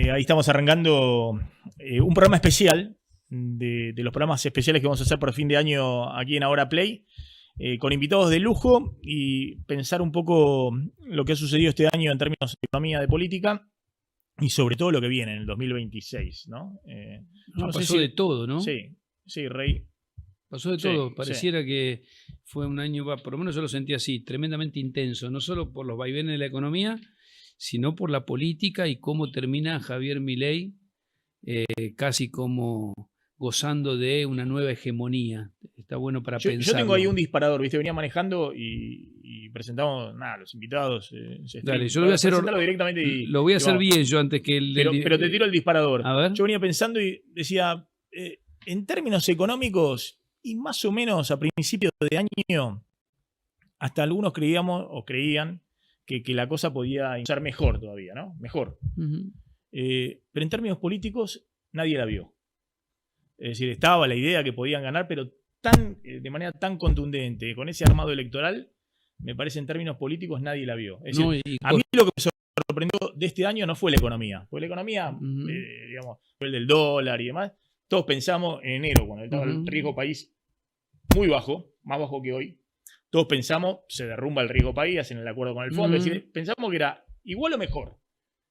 Ahí estamos arrancando un programa especial de los programas especiales que vamos a hacer por fin de año aquí en Ahora Play, con invitados de lujo y pensar un poco lo que ha sucedido este año en términos de economía, de política y sobre todo lo que viene en el 2026, ¿no? No pasó de todo, ¿no? Sí, sí, Rey. Pasó de todo. Pareciera que fue un año, por lo menos yo lo sentí así, tremendamente intenso, no solo por los vaivenes de la economía, sino por la política y cómo termina Javier Milei casi como gozando de una nueva hegemonía. Está bueno para pensar. Yo tengo ahí un disparador, ¿viste? Venía manejando y presentamos, los invitados. Dale, yo lo voy a hacer directamente lo voy a hacer bien yo antes que el... Pero te tiro el disparador. A ver. Yo venía pensando y decía, en términos económicos, y más o menos a principios de año, hasta algunos creían que la cosa podía ser mejor todavía, ¿no? Mejor. Uh-huh. Pero en términos políticos, nadie la vio. Es decir, estaba la idea que podían ganar, pero de manera tan contundente, con ese armado electoral, me parece en términos políticos nadie la vio. Es decir, a mí lo que me sorprendió de este año no fue la economía. Porque la economía, digamos, fue el del dólar y demás. Todos pensamos en enero, cuando estaba el riesgo país muy bajo, más bajo que hoy. Todos pensamos, se derrumba el riesgo país, hacen el acuerdo con el fondo. Es decir, pensamos que era igual o mejor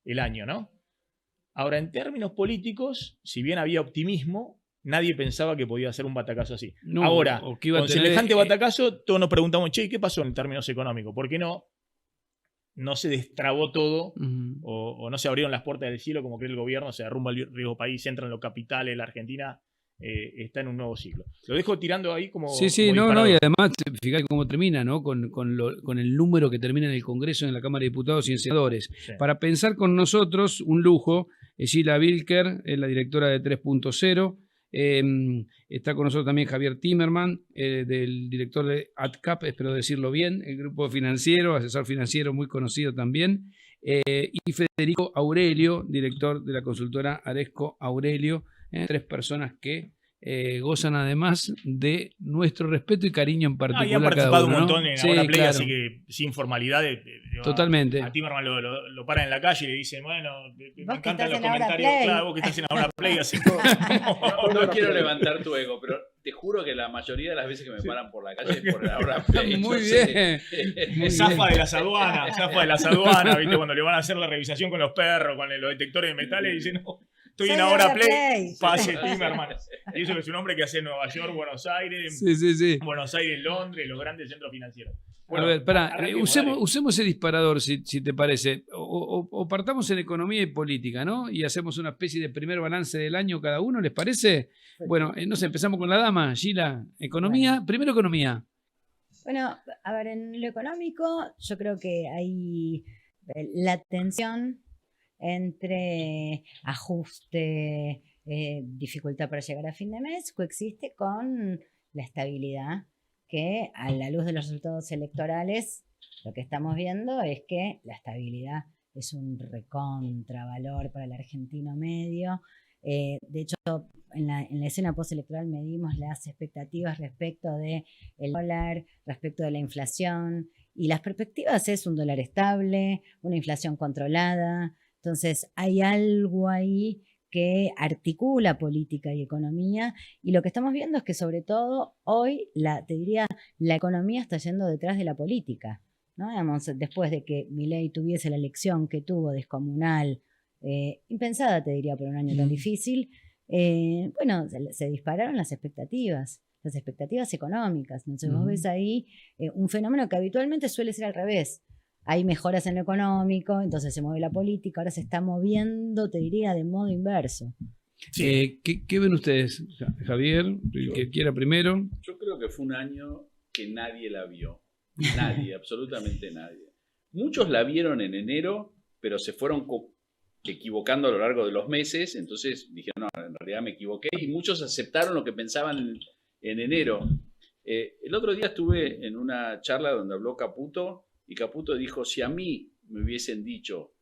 el año, ¿no? Ahora, en términos políticos, si bien había optimismo, nadie pensaba que podía ser un batacazo así. No, ahora, con semejante batacazo, todos nos preguntamos, che, ¿qué pasó en términos económicos? ¿Por qué no se destrabó todo o no se abrieron las puertas del cielo como cree el gobierno, se derrumba el riesgo país, entran los capitales, la Argentina está en un nuevo ciclo? Lo dejo tirando ahí como... Sí, como y además, fíjate cómo termina, ¿no? Con el número que termina en el Congreso, en la Cámara de Diputados y en Senadores. Sí. Para pensar con nosotros, un lujo, Sheila Wilker, es la directora de 3.0. Está con nosotros también Javier Timerman, del director de AdCap, espero decirlo bien, el grupo financiero, asesor financiero muy conocido también, y Federico Aurelio, director de la consultora Aresco Aurelio, tres personas que gozan además de nuestro respeto y cariño en particular. Y han participado un montón, ¿no? En Ahora Play, claro. Así que sin formalidad. Totalmente. A Timerman lo paran en la calle y le dicen, bueno, me encantan los comentarios. Claro, vos que estás en Ahora Play, así no quiero levantar tu ego, pero te juro que la mayoría de las veces que me paran por la calle es por el Ahora Play. Muy bien. Zafa de las aduanas, ¿viste? Cuando le van a hacer la revisación con los perros, con los detectores de metales, dicen, no, estoy en Ahora Play, pase Timerman. Y eso que es un hombre que hace en Nueva York, Buenos Aires, Buenos Aires, Londres, los grandes centros financieros. Bueno, a ver, usemos ese disparador, si te parece. O partamos en economía y política, ¿no? Y hacemos una especie de primer balance del año cada uno, ¿les parece? Bueno, no sé, empezamos con la dama, Sheila. Economía, primero economía. Bueno, a ver, en lo económico, yo creo que hay la tensión entre ajuste, dificultad para llegar a fin de mes, coexiste con la estabilidad, que a la luz de los resultados electorales lo que estamos viendo es que la estabilidad es un recontravalor para el argentino medio. De hecho, en la escena postelectoral medimos las expectativas respecto del dólar, respecto de la inflación, y las perspectivas es un dólar estable, una inflación controlada. Entonces hay algo ahí que articula política y economía, y lo que estamos viendo es que sobre todo hoy, te diría, la economía está yendo detrás de la política, ¿no? Digamos, después de que Milei tuviese la elección que tuvo descomunal, impensada te diría por un año tan difícil, bueno, se dispararon las expectativas económicas. Entonces vos ves ahí un fenómeno que habitualmente suele ser al revés. Hay mejoras en lo económico, entonces se mueve la política, ahora se está moviendo, te diría, de modo inverso. Sí. ¿Qué ven ustedes, Javier? El que quiera primero. Yo creo que fue un año que nadie la vio. Nadie, absolutamente nadie. Muchos la vieron en enero, pero se fueron equivocando a lo largo de los meses, entonces dijeron, no, en realidad me equivoqué, y muchos aceptaron lo que pensaban en enero. El otro día estuve en una charla donde habló Caputo, y Caputo dijo, si a mí me hubiesen dicho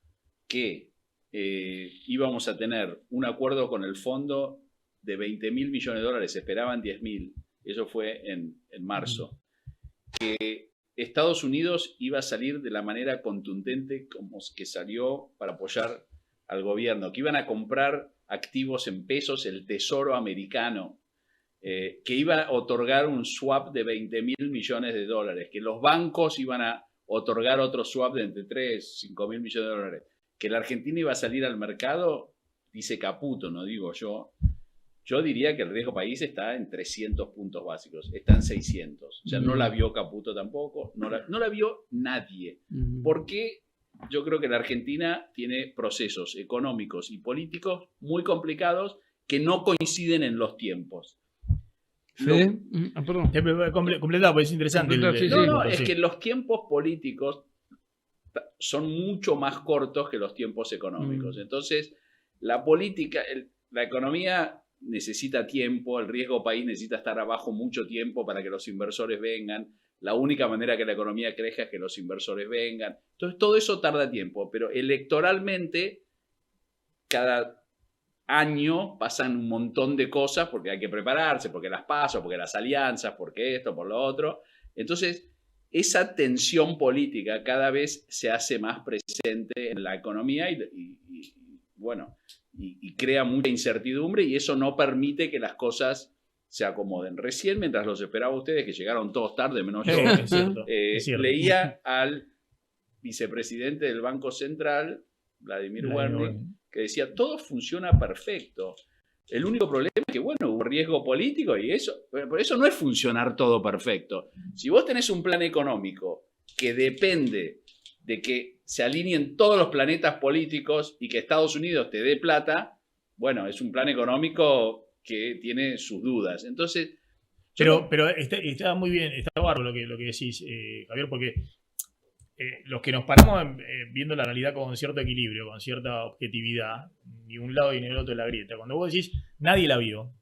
que íbamos a tener un acuerdo con el fondo de 20.000 millones de dólares, esperaban 10.000, eso fue en marzo, que Estados Unidos iba a salir de la manera contundente como que salió para apoyar al gobierno que iban a comprar activos en pesos el Tesoro americano, que iba a otorgar un swap de 20.000 millones de dólares, que los bancos iban a otorgar otro swap de entre 3, 5.000 millones de dólares, que la Argentina iba a salir al mercado, dice Caputo, no digo yo. Yo diría que el riesgo país está en 300 puntos básicos, está en 600. O sea, no la vio Caputo tampoco, no la vio nadie. Porque yo creo que la Argentina tiene procesos económicos y políticos muy complicados que no coinciden en los tiempos. ¿Fede? Perdón. Completado, porque es interesante. Es que los tiempos políticos son mucho más cortos que los tiempos económicos. Entonces, la política, la economía necesita tiempo, el riesgo país necesita estar abajo mucho tiempo para que los inversores vengan. La única manera que la economía crezca es que los inversores vengan. Entonces, todo eso tarda tiempo, pero electoralmente, cada año pasan un montón de cosas porque hay que prepararse, porque las PASO, porque las alianzas, porque esto, por lo otro. Entonces, esa tensión política cada vez se hace más presente en la economía y crea mucha incertidumbre, y eso no permite que las cosas se acomoden. Recién, mientras los esperaba ustedes, que llegaron todos tarde, menos yo, es cierto. leía al vicepresidente del Banco Central, Vladimir Wernick, que decía, todo funciona perfecto. El único problema es que, bueno, hubo riesgo político y por eso no es funcionar todo perfecto. Si vos tenés un plan económico que depende de que se alineen todos los planetas políticos y que Estados Unidos te dé plata, bueno, es un plan económico que tiene sus dudas. Entonces... Pero está muy bien, está bárbaro lo que decís, Javier, porque los que nos paramos viendo la realidad con cierto equilibrio, con cierta objetividad, ni un lado ni el otro de la grieta. Cuando vos decís, nadie la vio,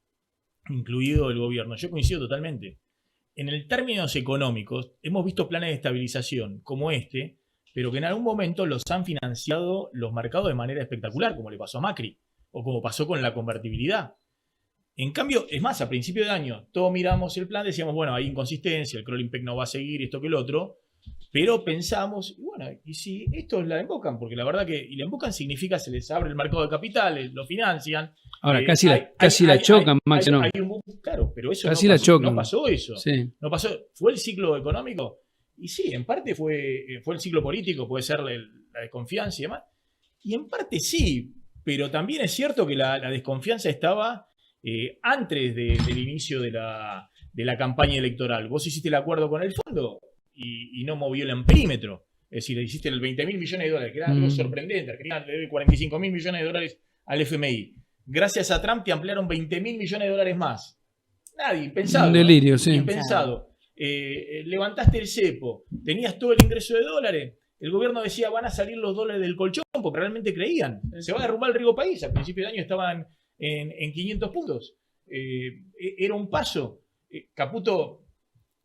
incluido el gobierno, yo coincido totalmente. En el términos económicos, hemos visto planes de estabilización como este, pero que en algún momento los han financiado los mercados de manera espectacular, como le pasó a Macri, o como pasó con la convertibilidad. En cambio, es más, a principio de año, todos miramos el plan, decíamos, bueno, hay inconsistencia, el crawling peg no va a seguir, esto que el otro, pero pensamos, y bueno, y si estos la embocan, porque la verdad que, y la embocan significa se les abre el mercado de capitales, lo financian. Ahora, casi la chocan, Max, ¿no? Claro, pero eso casi no pasó eso. Sí. No pasó, fue el ciclo económico, y sí, en parte fue el ciclo político, puede ser la desconfianza y demás, y en parte sí, pero también es cierto que la desconfianza estaba antes del inicio de la campaña electoral. Vos hiciste el acuerdo con el fondo y no movió el amperímetro. Es decir, le hiciste el 20.000 millones de dólares, que era algo sorprendente. Argentina le debe 45.000 millones de dólares al FMI. Gracias a Trump te ampliaron 20.000 millones de dólares más. Nadie, impensado. Un delirio, sí. Impensado. Levantaste el cepo, tenías todo el ingreso de dólares. El gobierno decía, van a salir los dólares del colchón, porque realmente creían. Se va a derrumbar el riesgo país. A principio de año estaban en 500 puntos. Era un paso. Caputo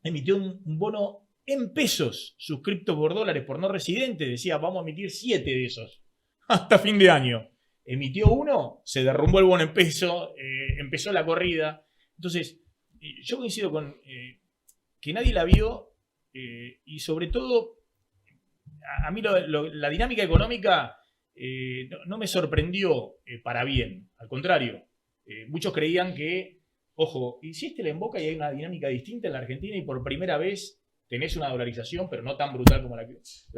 emitió un bono en pesos suscripto por dólares por no residentes. Decía, vamos a emitir 7 de esos hasta fin de año. Emitió uno, se derrumbó el bono en peso, empezó la corrida. Entonces, yo coincido con que nadie la vio y sobre todo, a mí la dinámica económica no me sorprendió para bien. Al contrario, muchos creían que, ojo, hiciste la emboca y hay una dinámica distinta en la Argentina y por primera vez tenés una dolarización, pero no tan brutal como la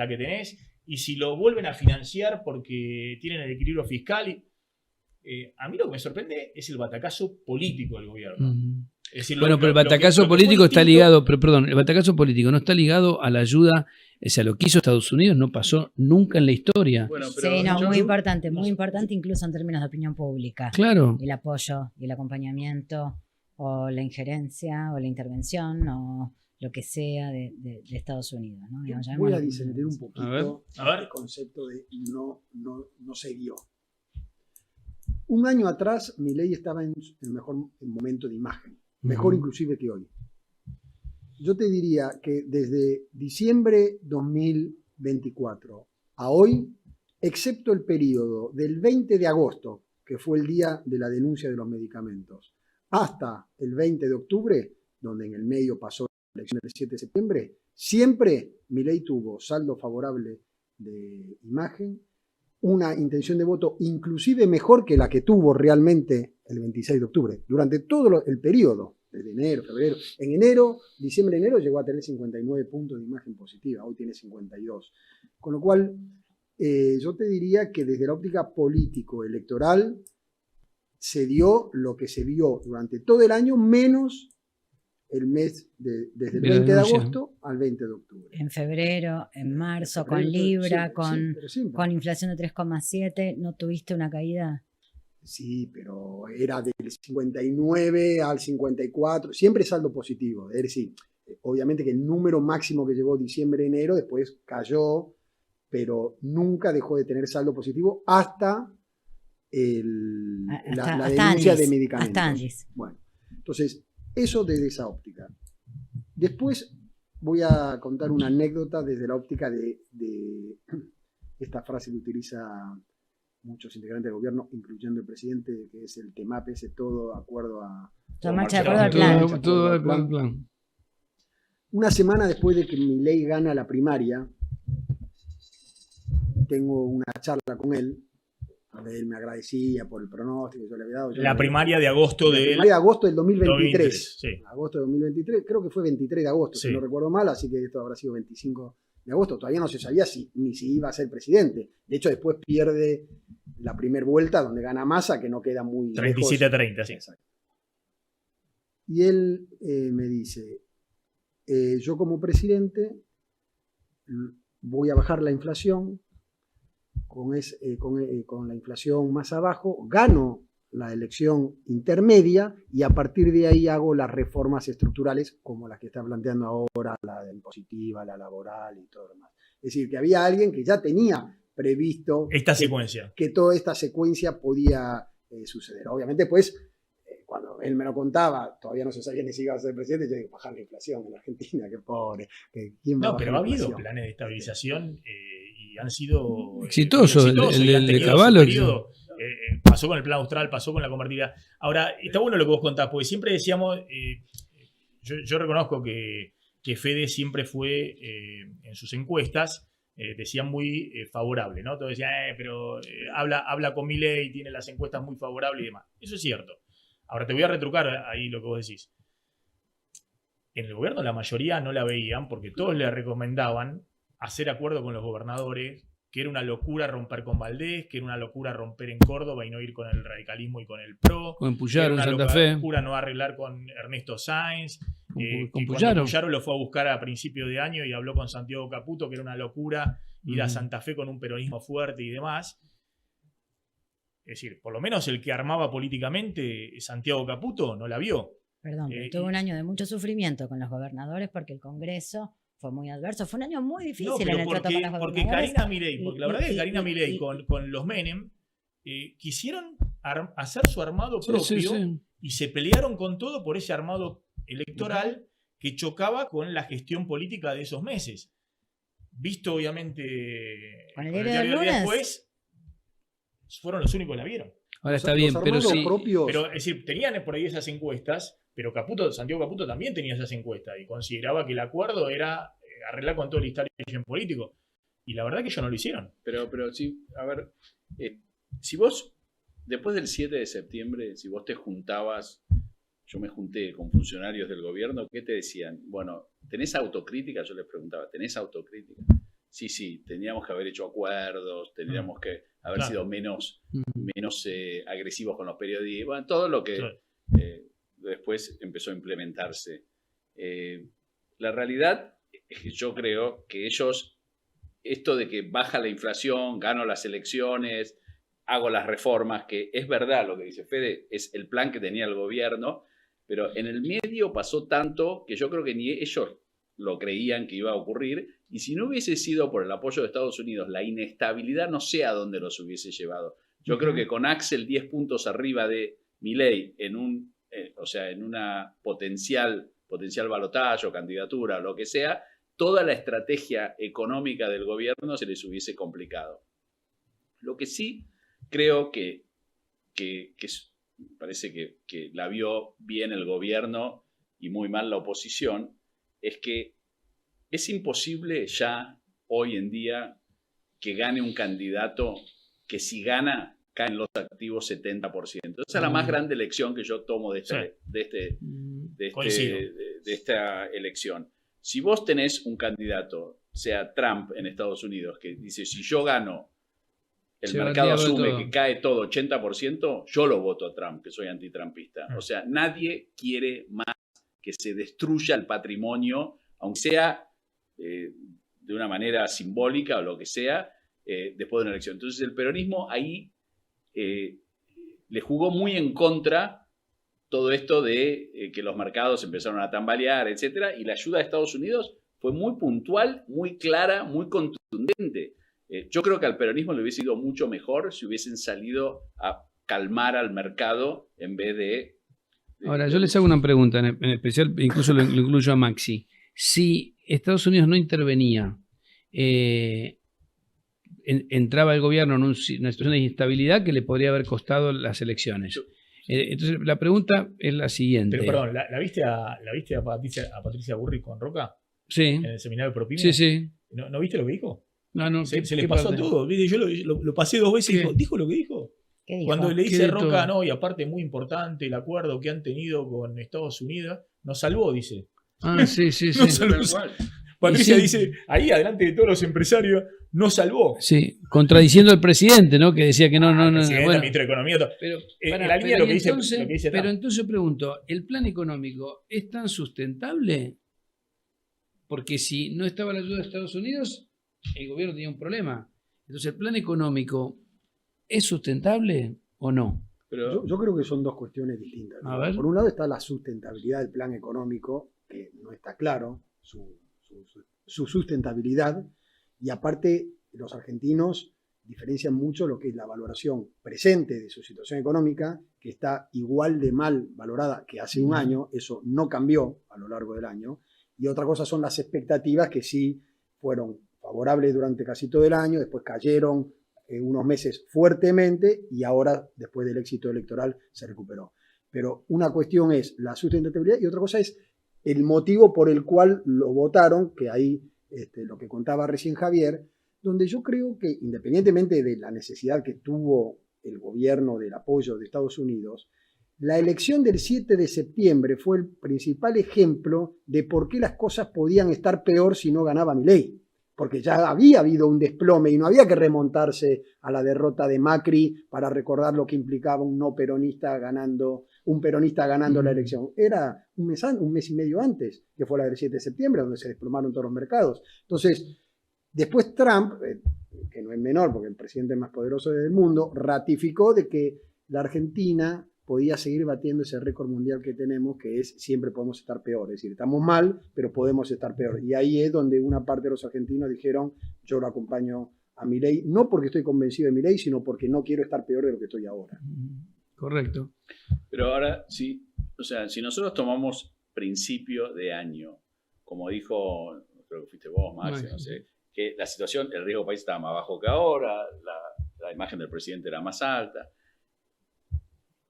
que tenés. Y si lo vuelven a financiar porque tienen el equilibrio fiscal, a mí lo que me sorprende es el batacazo político del gobierno. Es decir, pero el batacazo político está ligado, pero perdón, el batacazo político no está ligado a la ayuda, o sea, lo que hizo Estados Unidos no pasó nunca en la historia. Bueno, sí, muy importante incluso en términos de opinión pública. Claro. El apoyo y el acompañamiento o la injerencia o la intervención o lo que sea de Estados Unidos, ¿no? Voy a disentir un poquito a ver. el concepto de no se guió. Un año atrás Milei estaba en el mejor momento de imagen, mejor inclusive que hoy. Yo te diría que desde diciembre 2024 a hoy, excepto el periodo del 20 de agosto, que fue el día de la denuncia de los medicamentos, hasta el 20 de octubre, donde en el medio pasó la elección del 7 de septiembre, siempre Milei tuvo saldo favorable de imagen una intención de voto inclusive mejor que la que tuvo realmente el 26 de octubre, durante todo el periodo, desde enero, febrero. En enero, diciembre, enero llegó a tener 59 puntos de imagen positiva, hoy tiene 52. Con lo cual, yo te diría que desde la óptica político-electoral se dio lo que se vio durante todo el año, menos el mes desde el 20 de agosto al 20 de octubre. En febrero, en marzo, con Febrero, Libra, siempre. con inflación de 3,7, ¿no tuviste una caída? Sí, pero era del 59 al 54, siempre saldo positivo. Es decir, obviamente que el número máximo que llegó diciembre-enero después cayó, pero nunca dejó de tener saldo positivo hasta la denuncia de medicamentos. Hasta Andis. Bueno, entonces, eso desde esa óptica. Después voy a contar una anécdota desde la óptica de esta frase que utiliza muchos integrantes del gobierno, incluyendo el presidente, que es el TEMAP, ese todo acuerdo a... Todo marcha de acuerdo al plan. Todo de acuerdo al plan. Una semana después de que Milei gana la primaria, tengo una charla con él. Él me agradecía por el pronóstico que yo le había dado. La primaria de agosto La del... primaria de agosto del 2023. Sí. Agosto de 2023, creo que fue 23 de agosto, Sí. si no recuerdo mal, así que esto habrá sido 25 de agosto. Todavía no se sabía ni si iba a ser presidente. De hecho, después pierde la primera vuelta, donde gana Massa, que no queda muy 37-30, sí. Exacto. Y él me dice, yo como presidente voy a bajar la inflación, con la inflación más abajo, gano la elección intermedia y a partir de ahí hago las reformas estructurales como las que está planteando ahora, la impositiva, la laboral y todo lo demás. Es decir, que había alguien que ya tenía previsto Esta secuencia. que toda esta secuencia podía suceder. Obviamente, pues, cuando él me lo contaba, todavía no se sabía ni si iba a ser presidente, yo digo, bajar la inflación en la Argentina, qué pobre. ¿Quién va a No, bajar pero la ha habido inflación? planes de estabilización y han sido Exitoso, y el han de tenido Cavallo, su periodo. Pasó con el plan austral, pasó con la convertida. Ahora, está bueno lo que vos contás, porque siempre decíamos, yo reconozco que Fede siempre fue, en sus encuestas, decía muy favorable, ¿no? Todos decían, pero habla con Milei, tiene las encuestas muy favorables y demás. Eso es cierto. Ahora te voy a retrucar ahí lo que vos decís. En el gobierno la mayoría no la veían porque todos le recomendaban hacer acuerdo con los gobernadores, que era una locura romper con Valdés, que era una locura romper en Córdoba y no ir con el radicalismo y con el PRO. Con Puyaro en Santa Fe. Era una Fe. locura no arreglar con Ernesto Sáenz. Con Puyaro. Puyaro lo fue a buscar a principio de año y habló con Santiago Caputo, que era una locura ir a Santa Fe con un peronismo fuerte y demás. Es decir, por lo menos el que armaba políticamente, Santiago Caputo, no la vio. Perdón, pero tuvo un año de mucho sufrimiento con los gobernadores porque el Congreso fue muy adverso. Fue un año muy difícil en el trato con los gobernadores. Porque Karina Milei, porque la verdad es que Karina Milei con los Menem quisieron hacer su armado propio y se pelearon con todo por ese armado electoral que chocaba con la gestión política de esos meses. Visto obviamente con el diario del después, fueron los únicos que la vieron. Ahora está bien, pero sí. Propios... es decir, tenían por ahí esas encuestas, pero Santiago Caputo también tenía esas encuestas y consideraba que el acuerdo era arreglar con todo el establishment político. Y la verdad que ellos no lo hicieron. Pero sí, a ver, si vos, después del 7 de septiembre, si vos te juntabas, yo me junté con funcionarios del gobierno, ¿qué te decían? Bueno, ¿tenés autocrítica? Yo les preguntaba, ¿tenés autocrítica? Sí, teníamos que haber hecho acuerdos, teníamos que haber sido menos agresivos con los periodistas, bueno, todo lo que después empezó a implementarse. La realidad es que yo creo que ellos, esto de que baja la inflación, gano las elecciones, hago las reformas, que es verdad lo que dice Fede, es el plan que tenía el gobierno, pero en el medio pasó tanto que yo creo que ni ellos lo creían que iba a ocurrir, y si no hubiese sido por el apoyo de Estados Unidos, la inestabilidad no sé a dónde los hubiese llevado. Yo creo que con Axel 10 puntos arriba de Milei en una potencial balotaje o candidatura o lo que sea, toda la estrategia económica del gobierno se les hubiese complicado. Lo que sí creo que parece que la vio bien el gobierno y muy mal la oposición, es que es imposible ya hoy en día que gane un candidato que si gana, caen los activos 70%. Esa es la más grande lección que yo tomo de esta elección. Si vos tenés un candidato, sea Trump en Estados Unidos, que dice, si yo gano, el mercado asume que cae todo 80%, yo lo voto a Trump, que soy antitrumpista. O sea, nadie quiere más que se destruya el patrimonio, aunque sea de una manera simbólica o lo que sea, después de una elección. Entonces el peronismo ahí le jugó muy en contra todo esto de que los mercados empezaron a tambalear, etcétera, y la ayuda de Estados Unidos fue muy puntual, muy clara, muy contundente. Yo creo que al peronismo le hubiese ido mucho mejor si hubiesen salido a calmar al mercado en vez de... Ahora, yo les hago una pregunta, en especial, incluso lo incluyo a Maxi. Si Estados Unidos no intervenía, entraba el gobierno en una situación de instabilidad que le podría haber costado las elecciones. Entonces, la pregunta es la siguiente. Pero perdón, ¿la viste a Patricia Burrich con Roca? Sí. En el seminario Propina. Sí, sí. ¿No viste lo que dijo? No, se le pasó todo. Yo lo pasé 2 veces y dijo lo que dijo. ¿Qué dijo? Cuando le dice Roca, no, y aparte muy importante el acuerdo que han tenido con Estados Unidos, nos salvó, dice. Ah, sí. Patricia dice, ahí adelante de todos los empresarios, nos salvó. Sí, contradiciendo al presidente, ¿no? Que decía que no. Bueno, ministro de Economía. Pero, la línea lo que dice pero entonces yo pregunto, ¿el plan económico es tan sustentable? Porque si no estaba la ayuda de Estados Unidos, el gobierno tenía un problema. Entonces, ¿el plan económico es sustentable o no? Pero yo creo que son dos cuestiones distintas. A ver. Por un lado está la sustentabilidad del plan económico, que no está claro su sustentabilidad, y aparte los argentinos diferencian mucho lo que es la valoración presente de su situación económica, que está igual de mal valorada que hace un año, eso no cambió a lo largo del año, y otra cosa son las expectativas que sí fueron favorables durante casi todo el año, después cayeron unos meses fuertemente y ahora, después del éxito electoral, se recuperó. Pero una cuestión es la sustentabilidad y otra cosa es el motivo por el cual lo votaron, que ahí lo que contaba recién Javier, donde yo creo que independientemente de la necesidad que tuvo el gobierno del apoyo de Estados Unidos, la elección del 7 de septiembre fue el principal ejemplo de por qué las cosas podían estar peor si no ganaba Milei. Porque ya había habido un desplome y no había que remontarse a la derrota de Macri para recordar lo que implicaba un peronista ganando la elección. Era un mes y medio antes, que fue la del 7 de septiembre, donde se desplomaron todos los mercados. Entonces, después Trump, que no es menor porque el presidente más poderoso del mundo, ratificó de que la Argentina podía seguir batiendo ese récord mundial que tenemos, que es siempre podemos estar peor. Es decir, estamos mal, pero podemos estar peor. Y ahí es donde una parte de los argentinos dijeron, yo lo acompaño a Milei, no porque estoy convencido de Milei, sino porque no quiero estar peor de lo que estoy ahora. Correcto. Pero ahora, sí, o sea, si nosotros tomamos principio de año, como dijo, creo que fuiste vos, Max, no sé, que la situación, el riesgo país estaba más bajo que ahora, la imagen del presidente era más alta.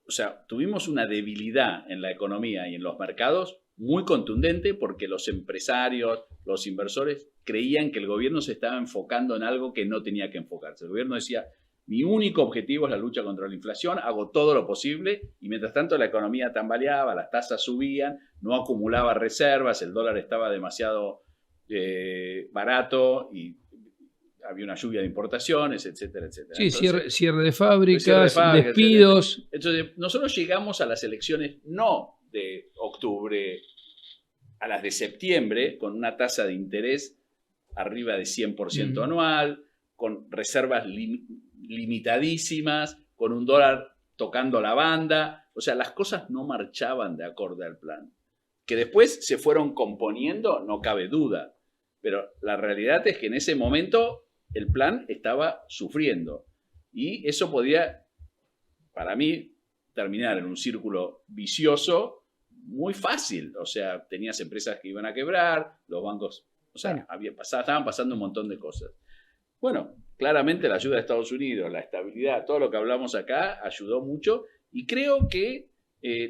O sea, tuvimos una debilidad en la economía y en los mercados muy contundente porque los empresarios, los inversores creían que el gobierno se estaba enfocando en algo que no tenía que enfocarse. El gobierno decía, mi único objetivo es la lucha contra la inflación, hago todo lo posible y mientras tanto la economía tambaleaba, las tasas subían, no acumulaba reservas, el dólar estaba demasiado barato y había una lluvia de importaciones, etcétera, etcétera. Sí, entonces, cierre de fábricas, despidos. Etcétera. Entonces, nosotros llegamos a las elecciones no de octubre, a las de septiembre, con una tasa de interés arriba de 100% anual, con reservas limitadísimas, con un dólar tocando la banda. O sea, las cosas no marchaban de acorde al plan. Que después se fueron componiendo, no cabe duda. Pero la realidad es que en ese momento el plan estaba sufriendo. Y eso podía, para mí, terminar en un círculo vicioso muy fácil. O sea, tenías empresas que iban a quebrar, los bancos, o sea, estaban pasando un montón de cosas. Bueno, claramente la ayuda de Estados Unidos, la estabilidad, todo lo que hablamos acá ayudó mucho. Y creo que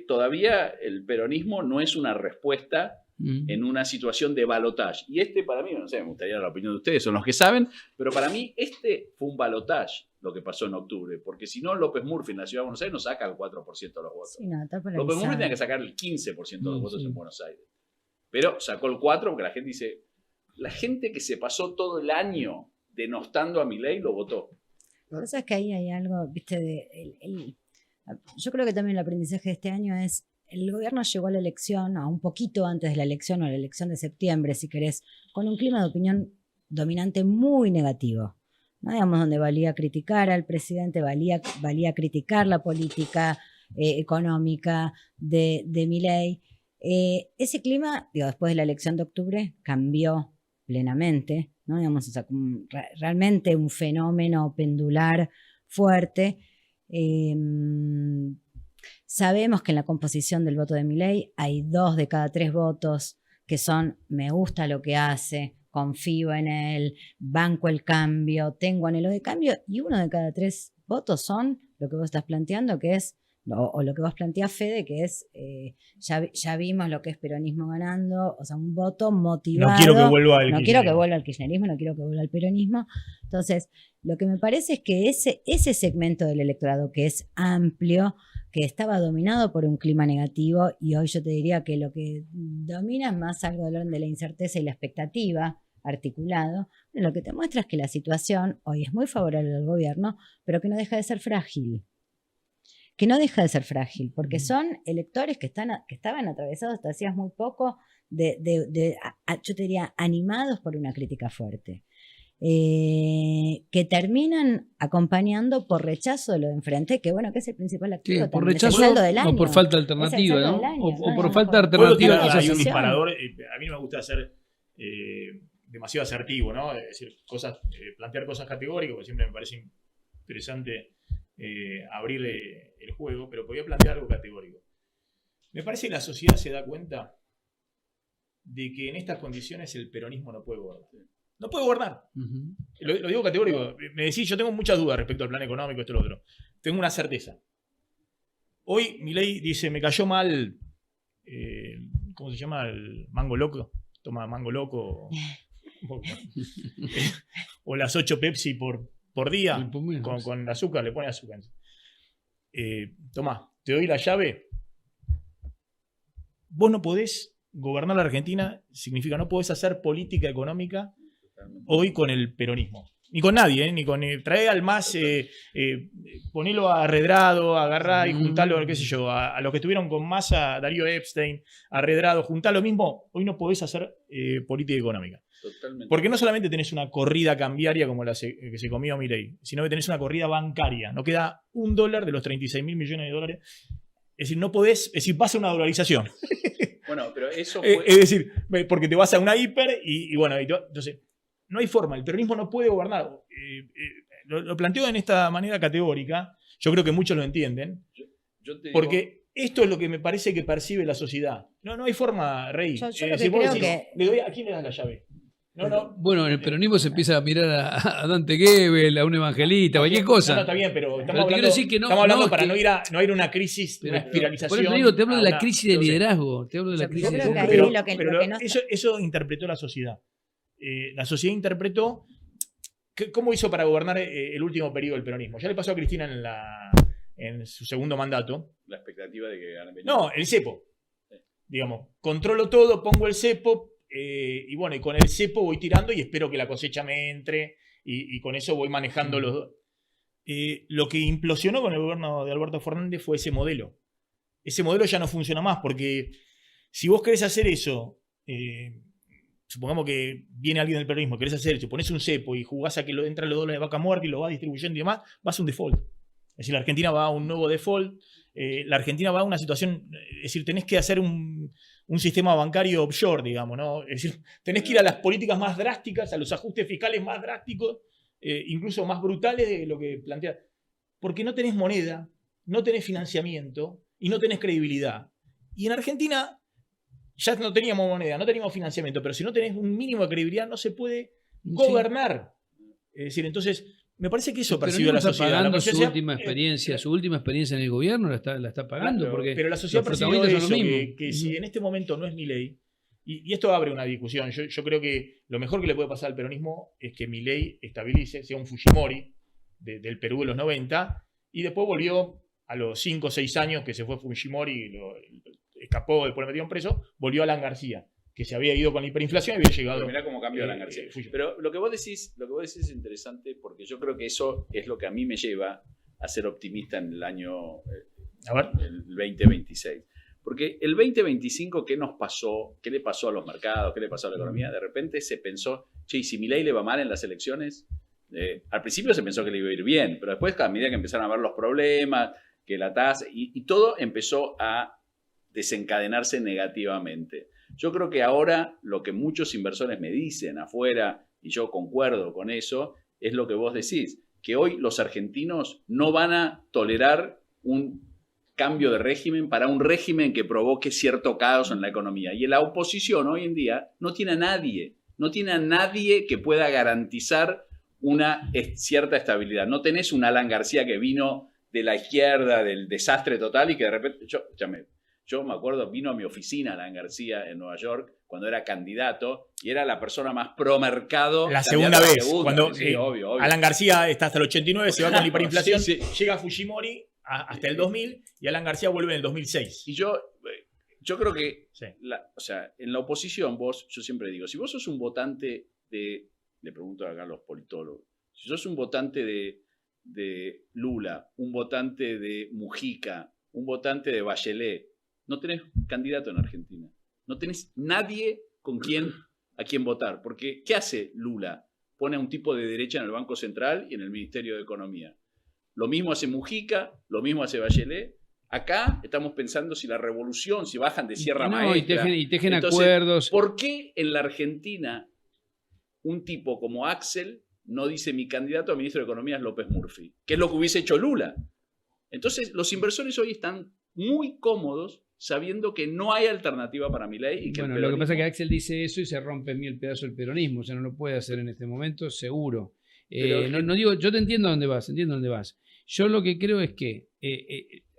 todavía el peronismo no es una respuesta en una situación de balotaje. Y para mí, no sé, me gustaría la opinión de ustedes, son los que saben, pero para mí fue un balotaje. lo que pasó en octubre, porque si no, López Murphy en la Ciudad de Buenos Aires no saca el 4% de los votos. Sí, no, está López polarizado. Murphy tenía que sacar el 15% de los votos Sí. en Buenos Aires. Pero sacó el 4% porque la gente dice, la gente que se pasó todo el año denostando a Milei lo votó. Lo que pasa es que ahí hay algo, viste, yo creo que también el aprendizaje de este año es, el gobierno llegó a la elección, a un poquito antes de la elección, o a la elección de septiembre, si querés, con un clima de opinión dominante muy negativo, ¿no? Digamos, donde valía criticar al presidente, valía criticar la política económica de Milei. Ese clima, digo, después de la elección de octubre, cambió plenamente, ¿no? Digamos, o sea, realmente un fenómeno pendular fuerte. Sabemos que en la composición del voto de Milei hay 2 de cada 3 votos que son me gusta lo que hace, confío en él, banco el cambio, tengo anhelo de cambio, y 1 de cada 3 votos son lo que vos estás planteando, que es, o lo que vos planteás, Fede, que es, ya vimos lo que es peronismo ganando, o sea, un voto motivado. No quiero que vuelva el No quiero que vuelva al kirchnerismo, no quiero que vuelva al peronismo. Entonces, lo que me parece es que ese segmento del electorado, que es amplio, que estaba dominado por un clima negativo, y hoy yo te diría que lo que domina es más algo del orden de la incerteza y la expectativa articulado, lo que te muestra es que la situación hoy es muy favorable al gobierno, pero que no deja de ser frágil. Que no deja de ser frágil, porque son electores que estaban atravesados hasta hacías muy poco yo te diría, animados por una crítica fuerte. Que terminan acompañando por rechazo de lo de enfrente, que bueno, que es el principal activo. Sí, por también, es el rechazo saldo del año. o por falta de Es el alternativa, saldo ¿no? del año, O ¿no? por No, falta de por- Puedo alternativa. tirar Esa ahí un sensación. disparador. A mí no me gusta ser demasiado asertivo, ¿no? Es decir, plantear cosas categóricas, porque siempre me parece interesante abrir el juego, pero podía plantear algo categórico. Me parece que la sociedad se da cuenta de que en estas condiciones el peronismo no puede gobernar. No puede gobernar. Ujú. Lo digo categórico. Me decís, yo tengo muchas dudas respecto al plan económico, esto y lo otro. Tengo una certeza. Hoy Milei dice, me cayó mal, ¿cómo se llama? El mango loco. Toma mango loco. O las 8 Pepsi por día El pomelo. con azúcar, le pone azúcar. Tomá, te doy la llave. Vos no podés gobernar la Argentina, significa no podés hacer política económica hoy con el peronismo. Ni con nadie, ni con. Trae al más, ponelo a Redrado, agarrá y juntalo, qué sé yo, a los que estuvieron con Massa, Darío Epstein, a Redrado, juntá lo mismo. Hoy no podés hacer política económica. Totalmente. Porque no solamente tenés una corrida cambiaria como la que se comió Milei, sino que tenés una corrida bancaria. No queda $1 de los 36.000 millones de dólares. Es decir, no podés, es decir, pasa una dolarización. Bueno, pero eso fue... Es decir, porque te vas a una hiper y bueno, entonces no hay forma. El peronismo no puede gobernar. Lo planteo en esta manera categórica. Yo creo que muchos lo entienden. yo te digo- Porque esto es lo que me parece que percibe la sociedad. No hay forma, Rey. Yo lo que vos creo decís, que- ¿a quién le das la llave? No. Bueno, en el peronismo se empieza a mirar a Dante Gebel, a un evangelista, cualquier cosa. No, está bien, pero Pero estamos te quiero hablando, decir que no- estamos hablando no, para que- no ir a una crisis, Pero- una espiralización. Por eso te digo, te hablo de a la una- crisis de entonces, liderazgo. Te hablo de la Yo crisis de creo que liderazgo. ahí lo que no está- eso interpretó la sociedad. La sociedad interpretó cómo hizo para gobernar el último periodo del peronismo. Ya le pasó a Cristina en su segundo mandato. La expectativa de que gane Benito. No, el cepo. Digamos, controlo todo, pongo el cepo y bueno, y con el cepo voy tirando y espero que la cosecha me entre y con eso voy manejando los dos. Lo que implosionó con el gobierno de Alberto Fernández fue ese modelo. Ese modelo ya no funciona más porque si vos querés hacer eso, supongamos que viene alguien del peronismo, querés hacer eso, pones un cepo y jugás a que entran los dólares de vaca muerta y lo vas distribuyendo y demás, vas a un default. Es decir, la Argentina va a un nuevo default, la Argentina va a una situación, es decir, tenés que hacer un sistema bancario offshore, digamos, ¿no? Es decir, tenés que ir a las políticas más drásticas, a los ajustes fiscales más drásticos, incluso más brutales de lo que plantea. Porque no tenés moneda, no tenés financiamiento y no tenés credibilidad. Y en Argentina ya no teníamos moneda, no teníamos financiamiento, pero si no tenés un mínimo de credibilidad no se puede gobernar. Es decir, entonces, me parece que eso Pero percibe la está sociedad. pagando La su sociedad, última experiencia, su última experiencia en el gobierno la está pagando. claro, porque pero la sociedad los percibió protagonistas eso, son los mismos. que si en este momento no es Milei, y esto abre una discusión, yo creo que lo mejor que le puede pasar al peronismo es que Milei estabilice, sea un Fujimori, del Perú de los 90, y después volvió a los 5 o 6 años que se fue Fujimori, escapó, después lo metieron preso, volvió Alan García, que se había ido con la hiperinflación y había llegado. Pero mirá cómo cambió Alan García. Pero lo que vos decís es interesante, porque yo creo que eso es lo que a mí me lleva a ser optimista en el año el 2026. Porque el 2025, ¿qué nos pasó? ¿Qué le pasó a los mercados? ¿Qué le pasó a la economía? De repente se pensó, che, ¿y si Milei le va mal en las elecciones? Al principio se pensó que le iba a ir bien, pero después, a medida que empezaron a ver los problemas, que la tasa, y todo empezó a desencadenarse negativamente. Yo creo que ahora lo que muchos inversores me dicen afuera, y yo concuerdo con eso, es lo que vos decís, que hoy los argentinos no van a tolerar un cambio de régimen para un régimen que provoque cierto caos en la economía. Y la oposición hoy en día no tiene a nadie que pueda garantizar una cierta estabilidad. No tenés un Alan García que vino de la izquierda, del desastre total, y que de repente, yo me acuerdo, vino a mi oficina Alan García en Nueva York cuando era candidato y era la persona más pro mercado. La segunda vez, cuando obvio. Alan García está hasta el 89, se va con la hiperinflación, Sí. llega Fujimori hasta el 2000 y Alan García vuelve en el 2006. Y yo creo que, Sí. en la oposición, yo siempre digo, si vos sos un votante le pregunto acá a los politólogos, si sos un votante de Lula, un votante de Mujica, un votante de Bachelet, no tenés candidato en Argentina. No tenés nadie a quien votar. Porque, ¿qué hace Lula? Pone a un tipo de derecha en el Banco Central y en el Ministerio de Economía. Lo mismo hace Mujica, lo mismo hace Bachelet. Acá estamos pensando si la revolución, si bajan de Sierra Maestra. Y tejen Entonces, acuerdos. ¿por qué en la Argentina un tipo como Axel no dice mi candidato a ministro de Economía es López Murphy? Que es lo que hubiese hecho Lula. Entonces, los inversores hoy están muy cómodos sabiendo que no hay alternativa para Milei. Y que Bueno, lo que pasa es que Axel dice eso y se rompe en mí el pedazo del peronismo. O sea, no lo puede hacer en este momento, seguro. No digo, yo te entiendo a dónde vas, Yo lo que creo es que,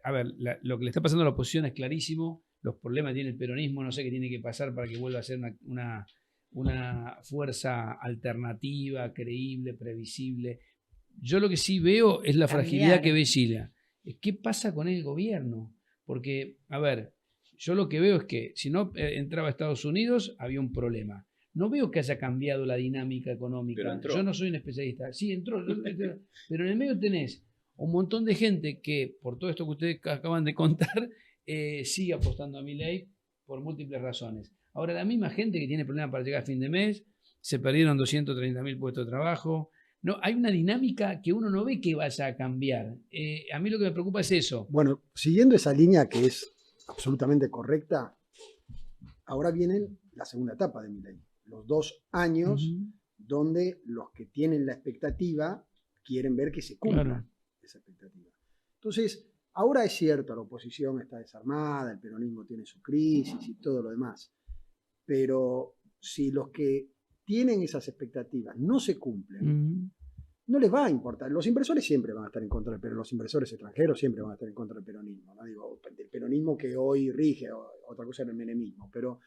a ver, lo que le está pasando a la oposición es clarísimo. Los problemas tiene el peronismo, no sé qué tiene que pasar para que vuelva a ser una fuerza alternativa, creíble, previsible. Yo lo que sí veo es la fragilidad que ve Chile. ¿Qué pasa con el gobierno? Porque, a ver, yo lo que veo es que si no entraba a Estados Unidos, había un problema. No veo que haya cambiado la dinámica económica. Yo no soy un especialista. Sí, entró. Pero en el medio tenés un montón de gente que, por todo esto que ustedes acaban de contar, sigue apostando a Milei por múltiples razones. Ahora, la misma gente que tiene problemas para llegar a fin de mes, se perdieron 230.000 puestos de trabajo. No, hay una dinámica que uno no ve que vaya a cambiar. A mí lo que me preocupa es eso. Bueno, siguiendo esa línea que es absolutamente correcta, ahora viene la segunda etapa de Milei. Los 2 años donde los que tienen la expectativa quieren ver que se cumpla esa expectativa. Entonces, ahora es cierto, la oposición está desarmada, el peronismo tiene su crisis y todo lo demás. Pero si los que tienen esas expectativas no se cumplen, no les va a importar. Los inversores siempre van a estar en contra del peronismo, los inversores extranjeros siempre van a estar en contra del peronismo. No digo del peronismo que hoy rige, otra cosa era el menemismo, pero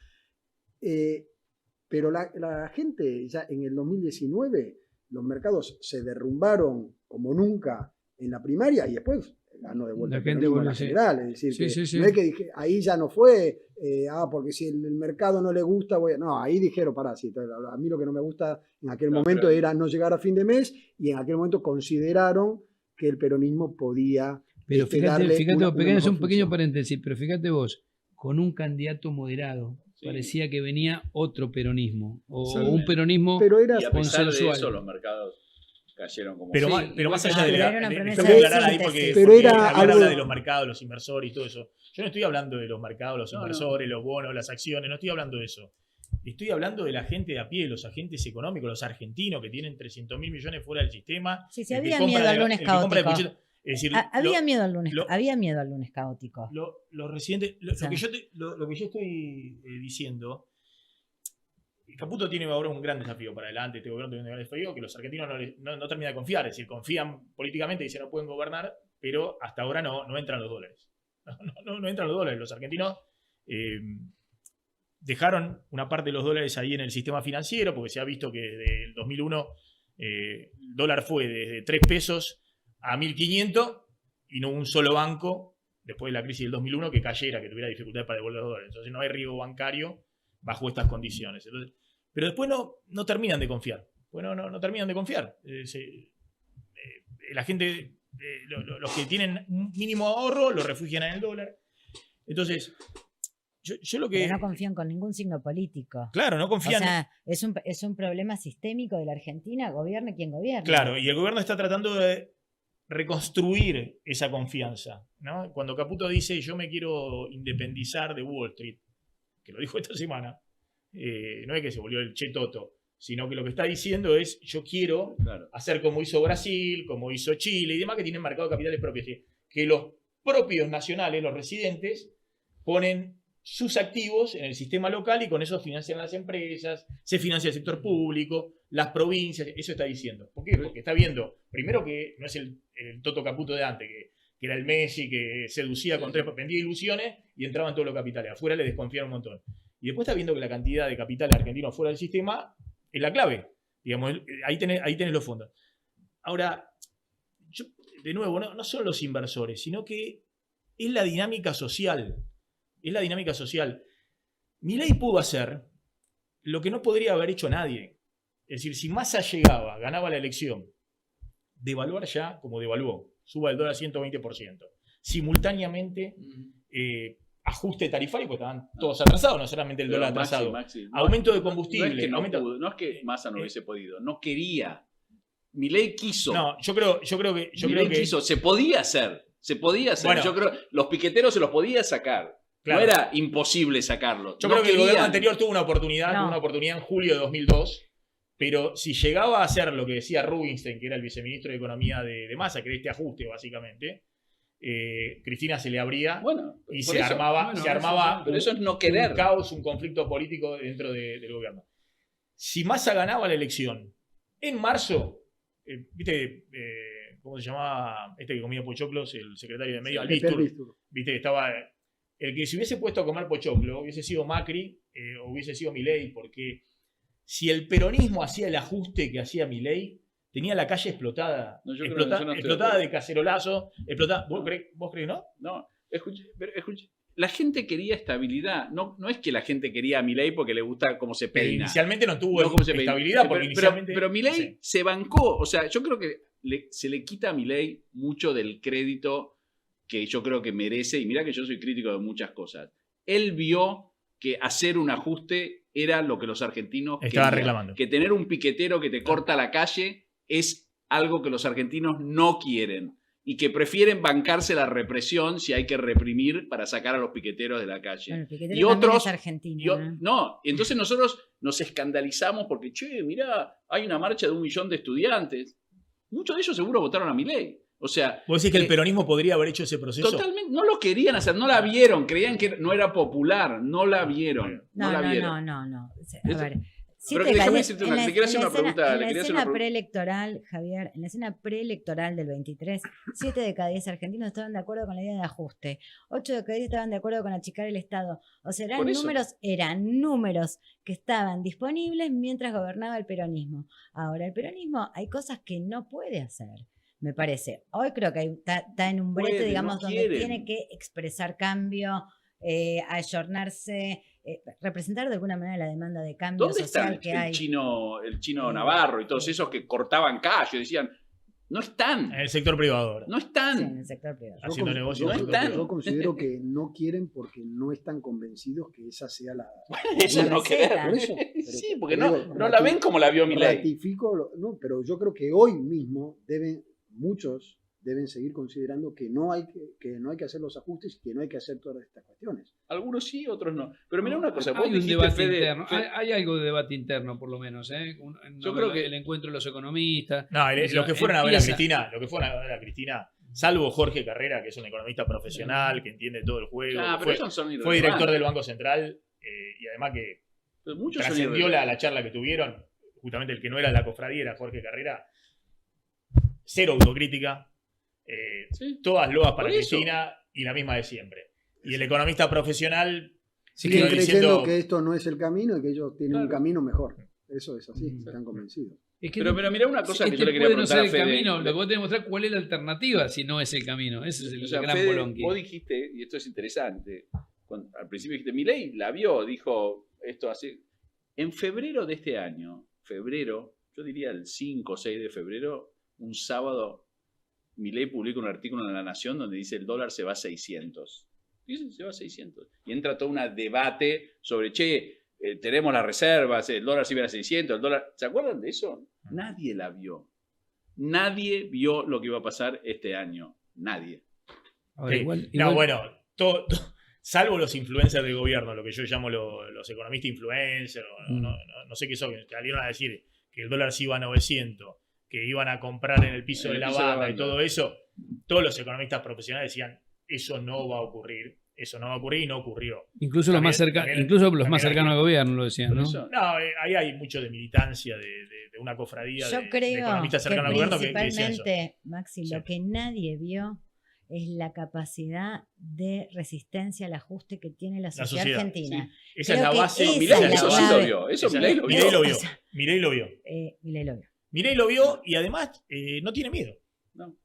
la gente ya en el 2019, los mercados se derrumbaron como nunca en la primaria y después ganó de vuelta el peronismo en la general. Es decir, no es que dije, ahí ya no fue, porque si el mercado no le gusta, no, ahí dijeron, pará, sí, a mí lo que no me gusta en aquel momento era no llegar a fin de mes y en aquel momento consideraron que el peronismo podía pero fíjate, una un pequeño paréntesis, pero fíjate vos, con un candidato moderado, parecía que venía otro peronismo, un peronismo y a pesar de eso los mercados cayeron como... Pero más allá de habla de los mercados, los inversores y todo eso. Yo no estoy hablando de los mercados, los inversores, los bonos, las acciones, no estoy hablando de eso. Estoy hablando de la gente de a pie, los agentes económicos, los argentinos que tienen 300.000 millones fuera del sistema. Sí, había miedo al lunes caótico. Es decir, había miedo al lunes caótico. Los residentes, lo que yo estoy diciendo, Caputo tiene ahora un gran desafío para adelante, este gobierno tiene un gran desafío que los argentinos no terminan de confiar, es decir, confían políticamente y dicen no pueden gobernar, pero hasta ahora no entran los dólares. No entran los dólares. Los argentinos dejaron una parte de los dólares ahí en el sistema financiero, porque se ha visto que desde el 2001 el dólar fue desde 3 pesos a 1.500 y no hubo un solo banco después de la crisis del 2001 que cayera, que tuviera dificultades para devolver los dólares. Entonces no hay riesgo bancario bajo estas condiciones. Entonces, pero después no terminan de confiar. Bueno, no terminan de confiar. La gente, los que tienen un mínimo ahorro, lo refugian en el dólar. Entonces, yo lo que... Pero no confían con ningún signo político. Claro, no confían... O sea, es un problema sistémico de la Argentina, gobierne quien gobierne. Claro, y el gobierno está tratando de reconstruir esa confianza, ¿no? Cuando Caputo dice yo me quiero independizar de Wall Street, que lo dijo esta semana, no es que se volvió el Che Toto, sino que lo que está diciendo es yo quiero hacer como hizo Brasil, como hizo Chile y demás, que tienen mercado de capitales propios, que los propios nacionales, los residentes, ponen sus activos en el sistema local y con eso financian las empresas, se financia el sector público, las provincias, eso está diciendo. ¿Por qué? Porque está viendo, primero que no es el Toto Caputo de antes, que era el Messi que seducía con vendía ilusiones y entraban todos los capitales. Afuera le desconfiaron un montón. Y después está viendo que la cantidad de capitales argentinos fuera del sistema es la clave. Digamos, ahí tenés los fondos. Ahora, de nuevo, no son los inversores, sino que es la dinámica social. Es la dinámica social. Milei pudo hacer lo que no podría haber hecho nadie. Es decir, si Massa llegaba, ganaba la elección, devaluar ya como devaluó, suba el dólar 120%. Simultáneamente, ajuste tarifario, porque estaban todos atrasados, no solamente el dólar atrasado. Maxi, aumento de combustible. No es que Massa no hubiese podido, no quería. Milei quiso. No, yo creo que quiso, se podía hacer. Bueno, yo creo los piqueteros se los podía sacar. Claro. No era imposible sacarlo. Yo creo que el gobierno anterior tuvo una oportunidad en julio de 2002, pero si llegaba a hacer lo que decía Rubinstein, que era el viceministro de Economía de Massa, que era este ajuste básicamente, Cristina se le abría y se armaba pero eso es no querer. Un caos, un conflicto político dentro del gobierno. Si Massa ganaba la elección en marzo, ¿viste? ¿Cómo se llamaba este que comía pochoclos? El secretario de Medio, Albistur. ¿Viste? Que estaba... El que se hubiese puesto a comer pochoclo hubiese sido Macri o hubiese sido Milei, porque si el peronismo hacía el ajuste que hacía Milei, tenía la calle explotada. Explotada de cacerolazo. ¿Vos crees, no? No, escuche. La gente quería estabilidad. No es que la gente quería a Milei porque le gusta cómo se peina. Pero inicialmente no tuvo estabilidad. Pero Milei se bancó. O sea, yo creo que se le quita a Milei mucho del crédito que yo creo que merece, y mirá que yo soy crítico de muchas cosas. Él vio que hacer un ajuste era lo que los argentinos estaban reclamando. Que tener un piquetero que te corta la calle es algo que los argentinos no quieren y que prefieren bancarse la represión si hay que reprimir para sacar a los piqueteros de la calle. Bueno, y otros es argentino, ¿no? Y entonces nosotros nos escandalizamos porque, mirá, hay una marcha de 1 millón de estudiantes. Muchos de ellos seguro votaron a Milei. O sea, ¿vos decís que el peronismo podría haber hecho ese proceso? Totalmente, no lo querían hacer, no la vieron, creían que no era popular, no la vieron. No. A ver, pero déjame decirte una, le quiero hacer una pregunta. En la escena preelectoral, Javier, en la escena preelectoral del 23, 7 de cada 10 argentinos estaban de acuerdo con la idea de ajuste, 8 de cada 10 estaban de acuerdo con achicar el Estado. O sea, eran números que estaban disponibles mientras gobernaba el peronismo. Ahora, el peronismo hay cosas que no puede hacer. Me parece. Hoy creo que está en un brete, digamos, donde tiene que expresar cambio, ayornarse, representar de alguna manera la demanda de cambio social que hay. El chino Navarro y todos esos que cortaban calle, decían, no están. En el sector privado. No están. Sí, en el sector privado. Haciendo negocios. No están. Yo considero que no quieren porque no están convencidos que esa sea la... Eso no querer. Por eso, sí, porque no la ven como la vio Milei. Pero yo creo que hoy mismo muchos deben seguir considerando que no hay que hacer los ajustes y que no hay que hacer todas estas cuestiones. Algunos sí, otros no. Pero mira una cosa, hay un debate interno. Hay algo de debate interno, por lo menos. Yo creo que el encuentro de los economistas. No, los que fueron a ver a Cristina, salvo Jorge Carrera, que es un economista profesional, que entiende todo el juego, fue director del Banco Central y además que trascendió la charla que tuvieron, justamente el que no era la cofradía era Jorge Carrera. Cero autocrítica, todas loas para Cristina y la misma de siempre. Y el economista profesional siguen creyendo que esto no es el camino y que ellos tienen un camino mejor. Eso es así, están convencidos. Es que Pero mirá una cosa que yo le quería puede no preguntar ser a el Fede. camino, lo que vos tenés que mostrar cuál es la alternativa si no es el camino. Ese es el O sea, gran Fede, bolonqui. vos dijiste, y esto es interesante, al principio dijiste, Milei la vio, dijo esto así. En febrero de este año, yo diría el 5 o 6 de febrero, un sábado, Milei publica un artículo en La Nación donde dice el dólar se va a 600. Dice, se va a 600. Y entra todo un debate sobre, tenemos las reservas, el dólar se iba a 600, el dólar... ¿Se acuerdan de eso? Nadie la vio. Nadie vio lo que iba a pasar este año. Nadie. Ahora, Sí. igual- No, bueno, salvo los influencers del gobierno, lo que yo llamo los economistas influencers, no sé qué son, que salieron a decir que el dólar se iba a 900, que iban a comprar en el piso de la banda y todo eso, todos los economistas profesionales decían, eso no va a ocurrir y no ocurrió. Incluso los más cercanos, cercanos al gobierno lo decían, ¿no? Eso. No, ahí hay mucho de militancia de una cofradía Yo de creo economistas que cercanos al gobierno que decían eso. principalmente, Maxi, Sí. lo que nadie vio es la capacidad de resistencia al ajuste que tiene la sociedad sociedad, argentina. Esa Creo es la que base. esa Milei es la eso sí clave. lo vio. Eso Esa- Milei lo vio. Milei lo vio. O sea, Milei lo vio. Milei lo vio. Milei lo vio y además no tiene miedo. No.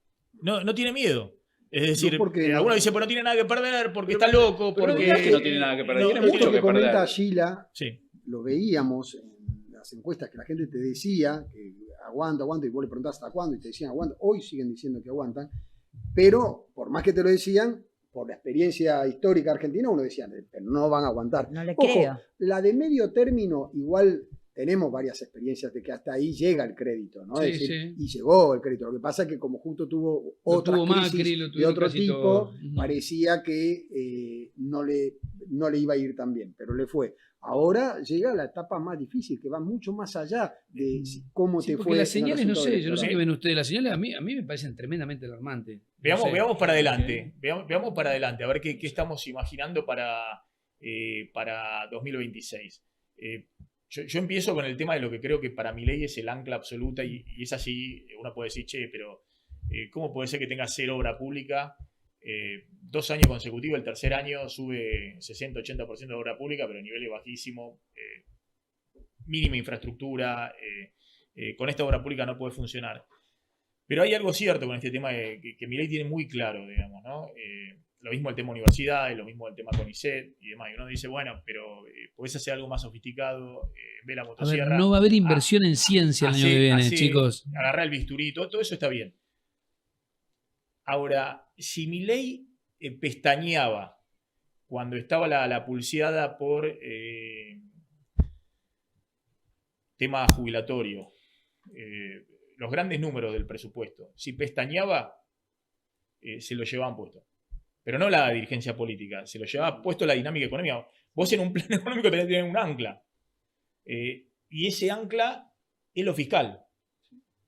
No tiene miedo. Es decir, No, porque algunos dicen, pues no tiene nada que perder porque está loco, Pero porque... digas que no tiene nada que perder. No, Tiene no mucho Esto que que comenta perder. Gila, Sí. lo veíamos en las encuestas que la gente te decía que aguanta, y vos le preguntás hasta cuándo y te decían aguanta. Hoy siguen diciendo que aguantan, pero por más que te lo decían, por la experiencia histórica argentina, uno decía, pero no van a aguantar. No le Ojo, creo. la de medio término, igual tenemos varias experiencias de que hasta ahí llega el crédito, ¿no? Sí, Es decir, sí. y llegó el crédito. Lo que pasa es que como justo tuvo otras tuvo crisis Macri, lo de tuvieron otro casi tipo, todo. parecía que no le iba a ir tan bien, pero le fue. Ahora llega la etapa más difícil, que va mucho más allá de cómo Sí, te porque fue. las en el señales, no resultado sé, yo no sé electoral. qué ven ustedes. Las señales a mí me parecen tremendamente alarmantes. Veamos, No sé. veamos para adelante. Veamos para adelante. A ver qué estamos imaginando para 2026. Yo empiezo con el tema de lo que creo que para Milei es el ancla absoluta y es así. Uno puede decir, pero ¿cómo puede ser que tenga cero obra pública? 2 años consecutivos, el tercer año sube 60-80% de obra pública, pero niveles bajísimos, mínima infraestructura, con esta obra pública no puede funcionar. Pero hay algo cierto con este tema que Milei tiene muy claro, digamos, ¿no? Lo mismo el tema universidades, lo mismo el tema CONICET y demás. Y uno dice, bueno, pero podés hacer algo más sofisticado, ve la A ver, motosierra. no va a haber inversión en ciencia el año que viene, chicos. Agarrar el bisturí, todo eso está bien. Ahora, si Milei pestañeaba cuando estaba la pulseada por tema jubilatorio, los grandes números del presupuesto, si pestañeaba, se lo llevaban puesto. Pero no la dirigencia política, se lo llevaba puesto la dinámica económica. Vos en un plan económico tenés que tener un ancla. Y ese ancla es lo fiscal.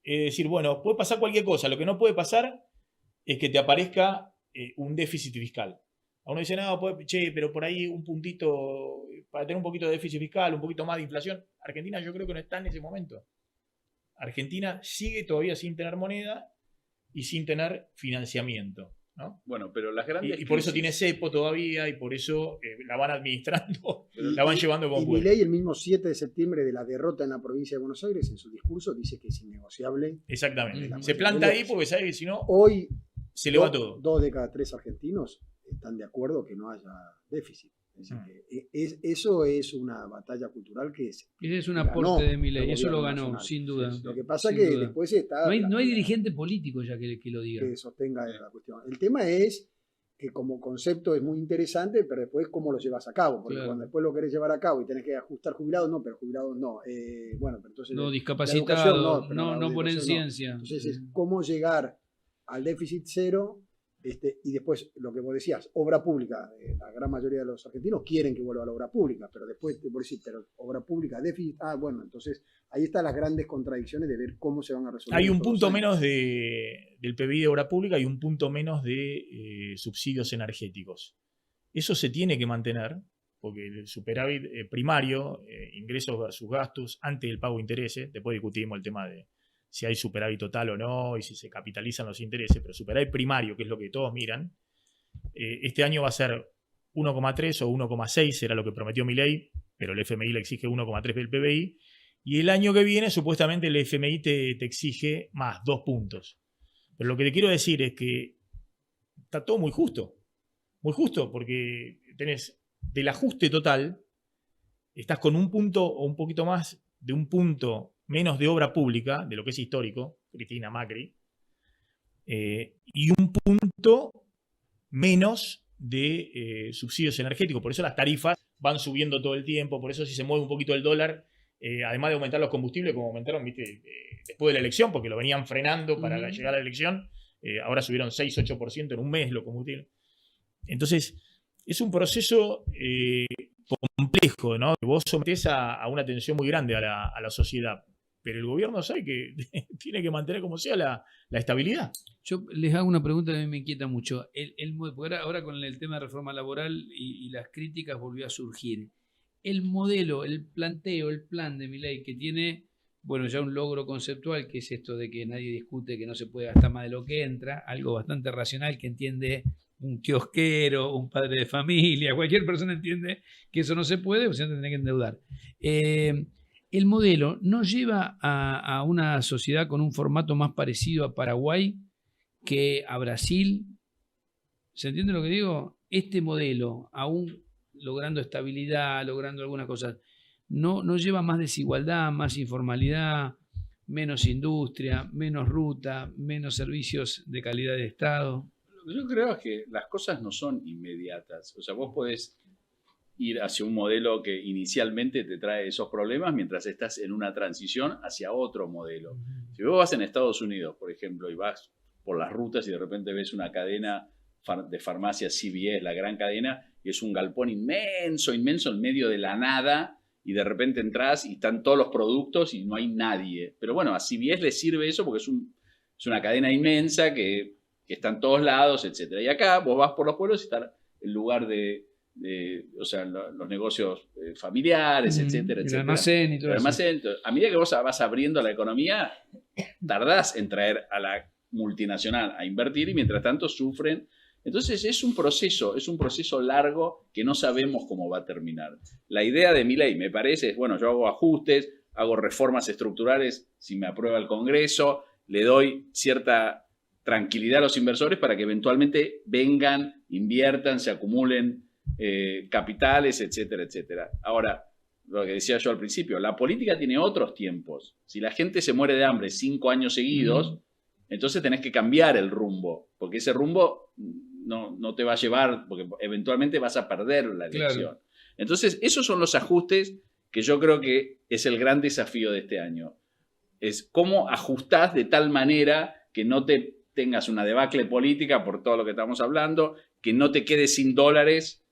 Es decir, bueno, puede pasar cualquier cosa. Lo que no puede pasar es que te aparezca un déficit fiscal. A uno dice, no, pero por ahí un puntito, para tener un poquito de déficit fiscal, un poquito más de inflación. Argentina yo creo que no está en ese momento. Argentina sigue todavía sin tener moneda y sin tener financiamiento, ¿no? Bueno, pero las grandes Y por eso crisis- tiene cepo todavía y por eso la van administrando, la van llevando Y con puerta. Milei el mismo 7 de septiembre de la derrota en la provincia de Buenos Aires, en su discurso, dice que es innegociable. Exactamente. Mm. Se planta ahí porque sabe que si no, Hoy, se le va todo. 2 de cada 3 argentinos están de acuerdo que no haya déficit. Es decir, eso es una batalla cultural que es. Ese es un ganó aporte de Milei, el eso lo gobierno ganó, nacional. sin duda. Lo que pasa Sin que duda. después está. No hay dirigente político ya que lo diga. que sostenga la cuestión. El tema es que como concepto es muy interesante, pero después cómo lo llevas a cabo, porque Claro. cuando después lo querés llevar a cabo y tenés que ajustar jubilados, no, pero jubilados no. Bueno, pero entonces No, la discapacitado, educación pero no la ponen educación no. ciencia. Entonces es cómo llegar al déficit cero. Y después lo que vos decías, obra pública. La gran mayoría de los argentinos quieren que vuelva a la obra pública, pero después te puedo decir, pero obra pública, déficit, bueno, entonces ahí están las grandes contradicciones de ver cómo se van a resolver. Hay un estos punto 2 años. menos del PBI de obra pública y un punto menos de subsidios energéticos. Eso se tiene que mantener, porque el superávit primario, ingresos versus gastos, antes del pago de intereses, después discutimos el tema de si hay superávit total o no y si se capitalizan los intereses, pero superávit primario, que es lo que todos miran, este año va a ser 1,3 o 1,6, era lo que prometió Milei, pero el FMI le exige 1,3 del PBI, Y el año que viene, supuestamente, el FMI te exige más, 2 puntos. Pero lo que te quiero decir es que está todo muy justo. Muy justo, porque tenés del ajuste total, estás con un punto o un poquito más de un punto menos de obra pública, de lo que es histórico, Cristina Macri, y un punto menos de subsidios energéticos. Por eso las tarifas van subiendo todo el tiempo, por eso si se mueve un poquito el dólar, además de aumentar los combustibles, como aumentaron, ¿viste? Después de la elección, porque lo venían frenando para llegar a la elección, ahora subieron 6-8% en un mes los combustibles. Entonces, es un proceso complejo, ¿no? Vos sometés a una tensión muy grande a la sociedad, pero el gobierno sabe que tiene que mantener como sea la estabilidad. Yo les hago una pregunta que a mí me inquieta mucho. Porque ahora con el tema de reforma laboral y las críticas volvió a surgir. El modelo, el planteo, el plan de Milei que tiene, bueno, ya un logro conceptual, que es esto de que nadie discute que no se puede gastar más de lo que entra, algo bastante racional que entiende un kiosquero, un padre de familia, cualquier persona entiende que eso no se puede, o sea, tendría que endeudar. El modelo nos lleva a una sociedad con un formato más parecido a Paraguay que a Brasil. ¿Se entiende lo que digo? Este modelo, aún logrando estabilidad, logrando algunas cosas, no lleva más desigualdad, más informalidad, menos industria, menos ruta, menos servicios de calidad de Estado. Yo creo que las cosas no son inmediatas. O sea, vos podés ir hacia un modelo que inicialmente te trae esos problemas mientras estás en una transición hacia otro modelo. Si vos vas en Estados Unidos, por ejemplo, y vas por las rutas y de repente ves una cadena de farmacias CVS, la gran cadena, y es un galpón inmenso, inmenso en medio de la nada, y de repente entras y están todos los productos y no hay nadie. Pero bueno, a CVS le sirve eso porque es una cadena inmensa que está en todos lados, etc. Y acá vos vas por los pueblos y está el lugar o sea, los negocios familiares, etcétera, etcétera. El almacén y todo eso. Entonces, a medida que vos vas abriendo la economía, tardás en traer a la multinacional a invertir y mientras tanto sufren. Entonces es un proceso largo que no sabemos cómo va a terminar. La idea de Milei, me parece, es, bueno, yo hago ajustes, hago reformas estructurales si me aprueba el Congreso, le doy cierta tranquilidad a los inversores para que eventualmente vengan, inviertan, se acumulen capitales, etcétera, etcétera. Ahora, lo que decía yo al principio, la política tiene otros tiempos. Si la gente se muere de hambre 5 años seguidos, entonces tenés que cambiar el rumbo, porque ese rumbo no te va a llevar, porque eventualmente vas a perder la elección. Claro. Entonces, esos son los ajustes que yo creo que es el gran desafío de este año. Es cómo ajustás de tal manera que no te tengas una debacle política por todo lo que estamos hablando, que no te quedes sin dólares,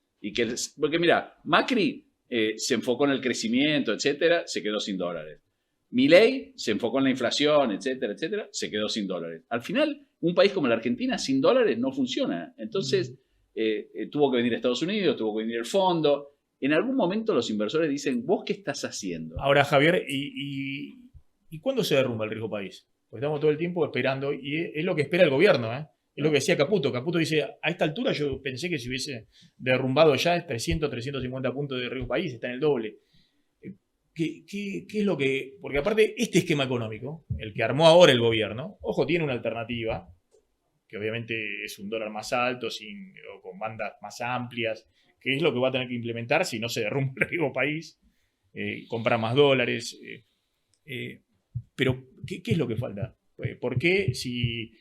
porque mira, Macri se enfocó en el crecimiento, etcétera, se quedó sin dólares. Milei se enfocó en la inflación, etcétera, etcétera, se quedó sin dólares. Al final, un país como la Argentina sin dólares no funciona. Entonces, tuvo que venir a Estados Unidos, tuvo que venir el fondo. En algún momento los inversores dicen, ¿vos qué estás haciendo? Ahora, Javier, ¿y cuándo se derrumba el riesgo país? Porque estamos todo el tiempo esperando, y es lo que espera el gobierno, ¿eh? Es lo que decía Caputo. Caputo dice, a esta altura yo pensé que se hubiese derrumbado ya 300, 350 puntos de riesgo país, está en el doble. ¿Qué es lo que...? Porque aparte, este esquema económico, el que armó ahora el gobierno, ojo, tiene una alternativa, que obviamente es un dólar más alto, o con bandas más amplias, que es lo que va a tener que implementar si no se derrumba el riesgo país, comprar más dólares. Pero, ¿qué es lo que falta? ¿Por qué si,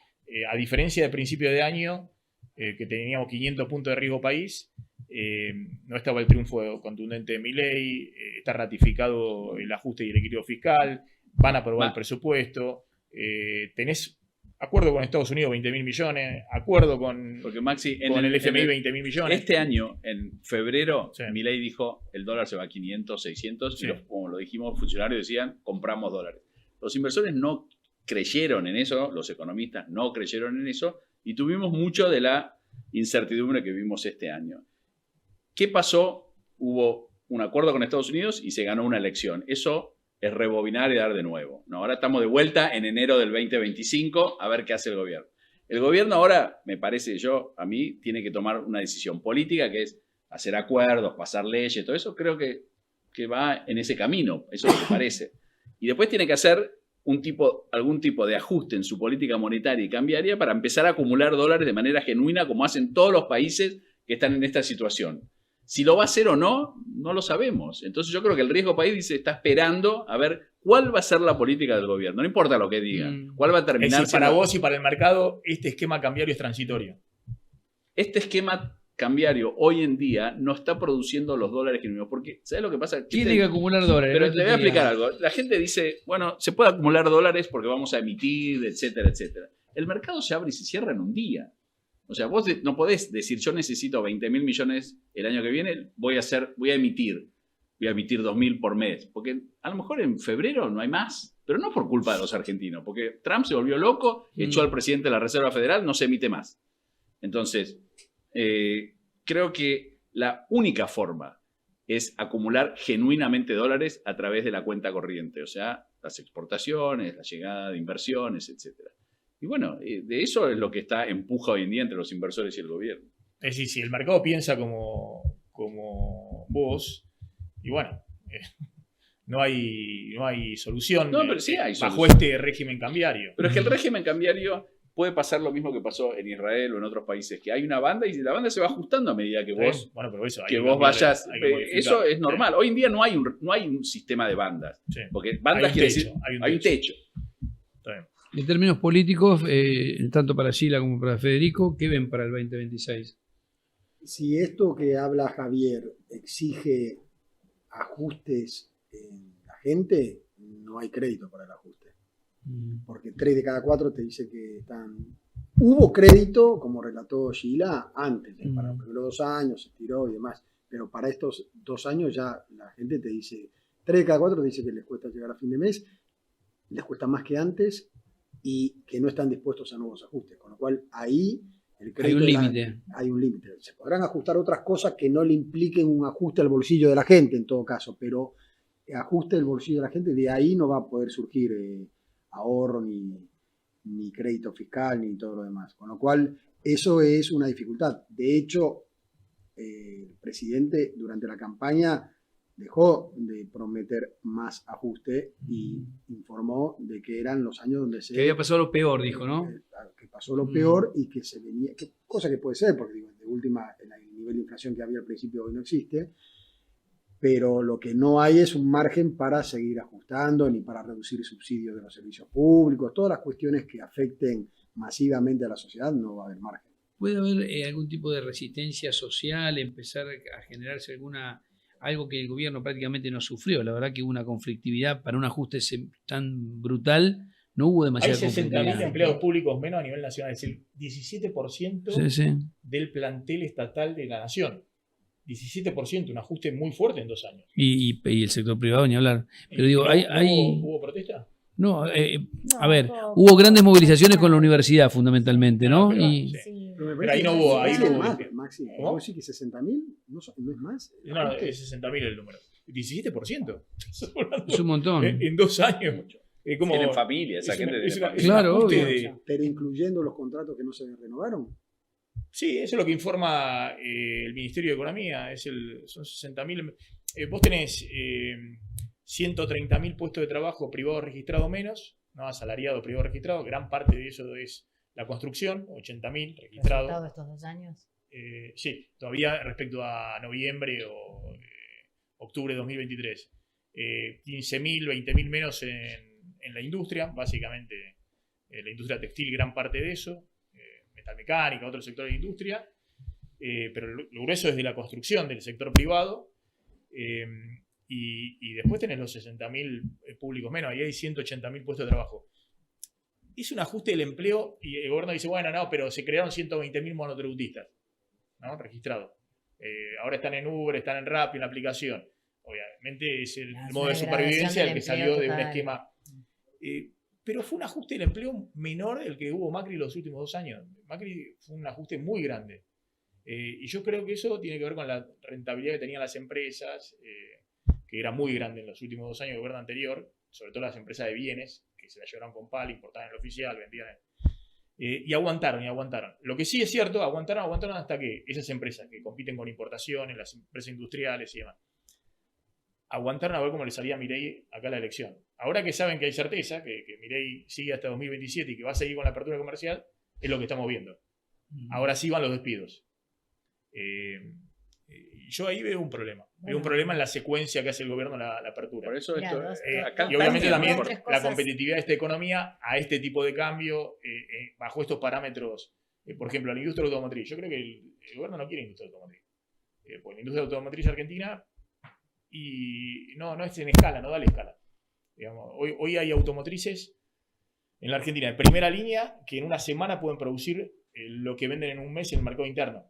a diferencia del principio de año, que teníamos 500 puntos de riesgo país, no estaba el triunfo contundente de Milei, está ratificado el ajuste y el equilibrio fiscal, van a aprobar el presupuesto, tenés acuerdo con Estados Unidos 20.000 millones, acuerdo con, porque Maxi, con el FMI 20.000 millones. Este año, en febrero, sí, Milei dijo el dólar se va a 500, 600, sí, y como lo dijimos, funcionarios decían compramos dólares. Los inversores no creyeron en eso, los economistas no creyeron en eso, y tuvimos mucho de la incertidumbre que vimos este año. ¿Qué pasó? Hubo un acuerdo con Estados Unidos y se ganó una elección. Eso es rebobinar y dar de nuevo, ¿no? Ahora estamos de vuelta en enero del 2025 a ver qué hace el gobierno. El gobierno ahora, me parece a mí, tiene que tomar una decisión política, que es hacer acuerdos, pasar leyes, todo eso. Creo que va en ese camino, eso es lo que parece. Y después tiene que hacer algún tipo de ajuste en su política monetaria y cambiaria para empezar a acumular dólares de manera genuina, como hacen todos los países que están en esta situación. Si lo va a hacer o no, no lo sabemos. Entonces yo creo que el riesgo país está esperando a ver cuál va a ser la política del gobierno. No importa lo que digan. ¿Cuál va a terminar? Es decir, para vos y para el mercado, este esquema cambiario es transitorio. Este esquema cambiario hoy en día no está produciendo los dólares genuinos. Porque, ¿sabes lo que pasa? Tiene que acumular dólares. Pero te voy a explicar algo. La gente dice, bueno, se puede acumular dólares porque vamos a emitir, etcétera, etcétera. El mercado se abre y se cierra en un día. O sea, vos no podés decir, yo necesito 20.000 millones el año que viene, voy a emitir 2.000 por mes. Porque a lo mejor en febrero no hay más, pero no por culpa de los argentinos, porque Trump se volvió loco, echó al presidente de la Reserva Federal, no se emite más. Entonces, creo que la única forma es acumular genuinamente dólares a través de la cuenta corriente, o sea, las exportaciones, la llegada de inversiones, etcétera. Y bueno, de eso es lo que empuja hoy en día entre los inversores y el gobierno. Es decir, si el mercado piensa como vos, y bueno, no hay solución, No, pero sí hay bajo solución. este régimen cambiario. Pero es que el régimen cambiario puede pasar lo mismo que pasó en Israel o en otros países, que hay una banda y la banda se va ajustando a medida que vos, Bueno, pero eso, hay que que vos cambiar, vayas. hay que modificar. Eso es normal. Hoy en día no hay un sistema de bandas. Sí. Porque bandas quiere decir, hay un techo. Está bien. En términos políticos, tanto para Sheila como para Federico, ¿qué ven para el 2026? Si esto que habla Javier exige ajustes en la gente, no hay crédito para el ajuste. Porque 3 de cada 4 te dice que están... Hubo crédito, como relató Sheila, antes, para los primeros 2 años, se tiró y demás, pero para estos 2 años ya la gente te dice, 3 de cada 4 te dice que les cuesta llegar a fin de mes, les cuesta más que antes y que no están dispuestos a nuevos ajustes, con lo cual ahí el crédito hay un límite. Se podrán ajustar otras cosas que no le impliquen un ajuste al bolsillo de la gente en todo caso, pero ajuste el bolsillo de la gente, de ahí no va a poder surgir ahorro ni crédito fiscal ni todo lo demás, con lo cual eso es una dificultad. De hecho, el presidente durante la campaña dejó de prometer más ajuste y informó de que eran los años donde Que había pasado lo peor, dijo, ¿no? Que pasó lo peor y que se venía, cosa que puede ser, porque digo, de última el nivel de inflación que había al principio hoy no existe, pero lo que no hay es un margen para seguir ajustando ni para reducir subsidios de los servicios públicos, todas las cuestiones que afecten masivamente a la sociedad no va a haber margen. ¿Puede haber algún tipo de resistencia social, empezar a generarse algo que el gobierno prácticamente no sufrió? La verdad que hubo una conflictividad para un ajuste tan brutal, no hubo Hay demasiada 60.000 conflictividad. empleados públicos menos a nivel nacional, es decir, 17% Sí. del plantel estatal de la nación. 17%, un ajuste muy fuerte en 2 años. Y el sector privado, ni hablar. Pero digo, ¿Hubo protesta? No, a ver, hubo grandes movilizaciones con la universidad fundamentalmente, ¿no? Pero, Y sí. Pero Pero ahí no hubo... Ahí no hubo más, Maxi. ¿Cómo? ¿Vos decís que 60.000? ¿No es más? no, es 60.000 el número. 17%. es un montón. En 2 años. Como, Tienen familia, esa es gente una- tiene es una- familia. es un Claro, ajuste obvio. Pero incluyendo los contratos que no se renovaron. Sí, eso es lo que informa el Ministerio de Economía. Son 60.000. Vos tenés 130.000 puestos de trabajo privados registrados menos, ¿no? Asalariado privado registrado. Gran parte de eso es la construcción, 80.000 registrados. ¿Resultado de estos 2 años? Sí, todavía respecto a noviembre o octubre de 2023. 15.000, 20.000 menos en la industria, básicamente la industria textil, gran parte de eso. Metalmecánica, otro sector de industria, pero lo grueso es de la construcción del sector privado, y después tenés los 60.000 públicos menos, ahí hay 180.000 puestos de trabajo. Es un ajuste del empleo y el gobierno dice, bueno, no, pero se crearon 120.000 monotributistas, ¿no? Registrados. Ahora están en Uber, están en Rappi, en la aplicación. Obviamente es el Es modo una de supervivencia el degradación que del salió empleo de un total. esquema... pero fue un ajuste del empleo menor del que hubo Macri los últimos 2 años. Macri fue un ajuste muy grande. Y yo creo que eso tiene que ver con la rentabilidad que tenían las empresas, que era muy grande en los últimos 2 años del gobierno anterior, sobre todo las empresas de bienes, que se la llevaron con pala, importaban en el oficial, vendían. Y aguantaron. Lo que sí es cierto, aguantaron hasta que esas empresas que compiten con importaciones, las empresas industriales y demás, aguantaron a ver cómo le salía a Milei acá la elección. Ahora que saben que hay certeza, que Milei sigue hasta 2027 y que va a seguir con la apertura comercial, es lo que estamos viendo. Ahora sí van los despidos. Yo ahí veo un problema. Veo un problema en la secuencia que hace el gobierno la apertura. Por eso Mirá, acá Y obviamente también, también tres la cosas. competitividad de esta economía a este tipo de cambio, bajo estos parámetros, por ejemplo, la industria automotriz. Yo creo que el gobierno no quiere industria automotriz. Porque la industria automotriz argentina y no es en escala, no da la escala. Digamos, hoy hay automotrices en la Argentina de primera línea que en una semana pueden producir lo que venden en un mes en el mercado interno.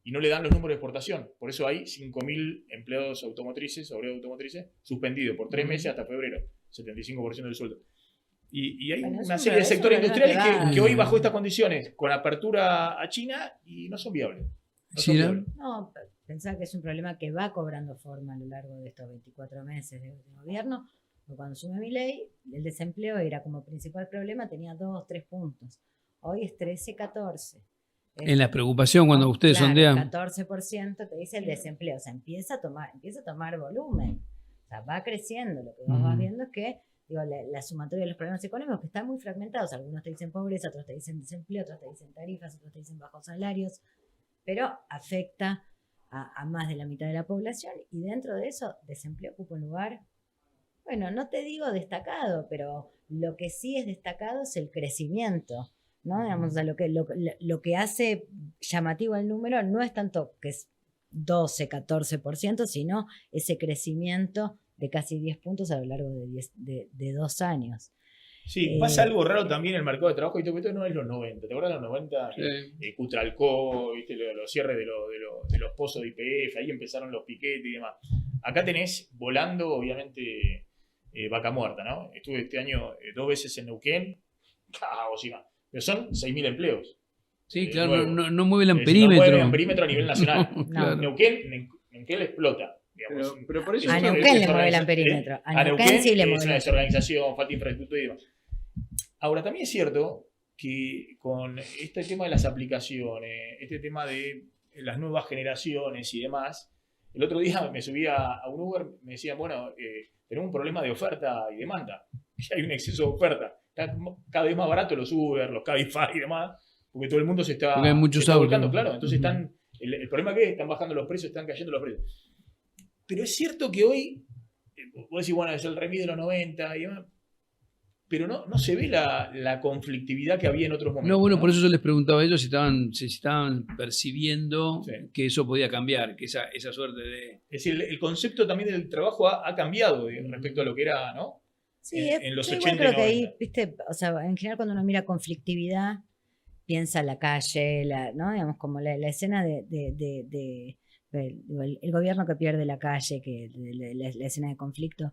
Y no le dan los números de exportación. Por eso hay 5.000 empleados automotrices, obreros automotrices, suspendidos por 3 meses hasta febrero. 75% del sueldo. Y hay Bueno, una es serie de un sectores problema industriales que que hoy bajo estas condiciones, con apertura a China, y no son viables. No son Sí, viables. No, pensar que es un problema que va cobrando forma a lo largo de estos 24 meses de gobierno. Porque cuando asume Milei, el desempleo era como principal problema, tenía 2 o 3 puntos. Hoy es 13, 14. En la preocupación cuando ustedes claro, sondean. 14% te dice el desempleo, o sea, empieza a tomar volumen, o sea, va creciendo. Lo que vos vas viendo es que la sumatoria de los problemas económicos que están muy fragmentados, algunos te dicen pobreza, otros te dicen desempleo, otros te dicen tarifas, otros te dicen bajos salarios, pero afecta a más de la mitad de la población y dentro de eso desempleo ocupa un lugar, bueno, no te digo destacado, pero lo que sí es destacado es el crecimiento. ¿No? Digamos, o sea, lo que hace llamativo el número no es tanto que es 12, 14%, sino ese crecimiento de casi 10 puntos a lo largo de 2 años. Sí, pasa algo raro también en el mercado de trabajo, ¿viste? Porque esto no es los 90. ¿Te acuerdas de los 90? Sí. Cutralcó, ¿viste? Los cierres de los pozos de YPF, ahí empezaron los piquetes y demás. Acá tenés volando, obviamente, vaca muerta, ¿no? Estuve este año 2 veces en Neuquén, caos y más. Pero son 6.000 empleos. Sí, claro, nuevos. no mueven No perímetro. mueven perímetro a nivel nacional. Claro. Neuquén le explota. Digamos. Pero por eso A son- Neuquén le es mueve el organiza- perímetro. A Neuquén Neuquén sí le es mueve una el desorganización, falta de infraestructura y demás. Ahora, también es cierto que con este tema de las aplicaciones, este tema de las nuevas generaciones y demás, el otro día me subí a un Uber, me decían, bueno, tenemos un problema de oferta y demanda. Y hay un exceso de oferta. Está cada vez más barato los Uber, los Cabify y demás, porque todo el mundo se está, Porque hay muchos se está autos. volcando, claro. Entonces están, el problema es que están bajando los precios, están cayendo los precios. Pero es cierto que hoy, vos decís, bueno, es el remis de los 90 y demás, pero no se ve la conflictividad que había en otros momentos. No, bueno, por eso yo les preguntaba a ellos si estaban percibiendo Sí. que eso podía cambiar, que esa suerte de... Es decir, el concepto también del trabajo ha cambiado respecto a lo que era, ¿no? Sí, en los yo 80 igual y creo que 90. ahí, viste, o sea, en general cuando uno mira conflictividad, piensa la calle, ¿no? Digamos, como la escena el gobierno que pierde la calle, la escena de conflicto.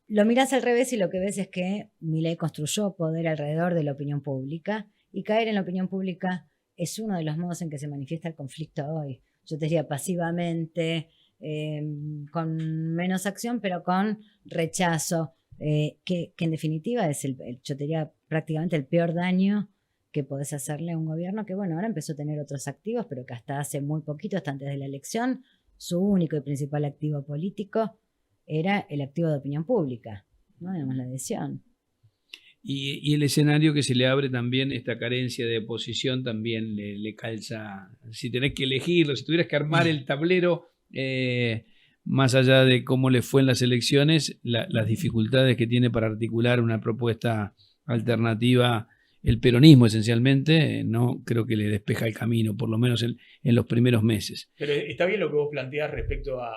Lo mirás al revés y lo que ves es que Milei construyó poder alrededor de la opinión pública y caer en la opinión pública es uno de los modos en que se manifiesta el conflicto hoy. Yo te diría pasivamente, con menos acción, pero con rechazo, que en definitiva es yo te diría prácticamente el peor daño que podés hacerle a un gobierno que, bueno, ahora empezó a tener otros activos, pero que hasta hace muy poquito, hasta antes de la elección, su único y principal activo político era el activo de opinión pública, ¿no? Digamos, la adhesión. Y el escenario que se le abre también, esta carencia de oposición, también le calza. Si tenés que elegirlo, si tuvieras que armar el tablero, más allá de cómo le fue en las elecciones, las dificultades que tiene para articular una propuesta alternativa, el peronismo esencialmente, no creo que le despeja el camino, por lo menos en los primeros meses. Pero está bien lo que vos planteás respecto a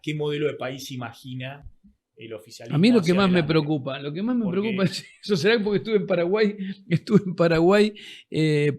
qué modelo de país imagina el oficialismo. A mí lo que hacia más me adelante. preocupa, Porque- preocupa es eso. Será porque estuve en Paraguay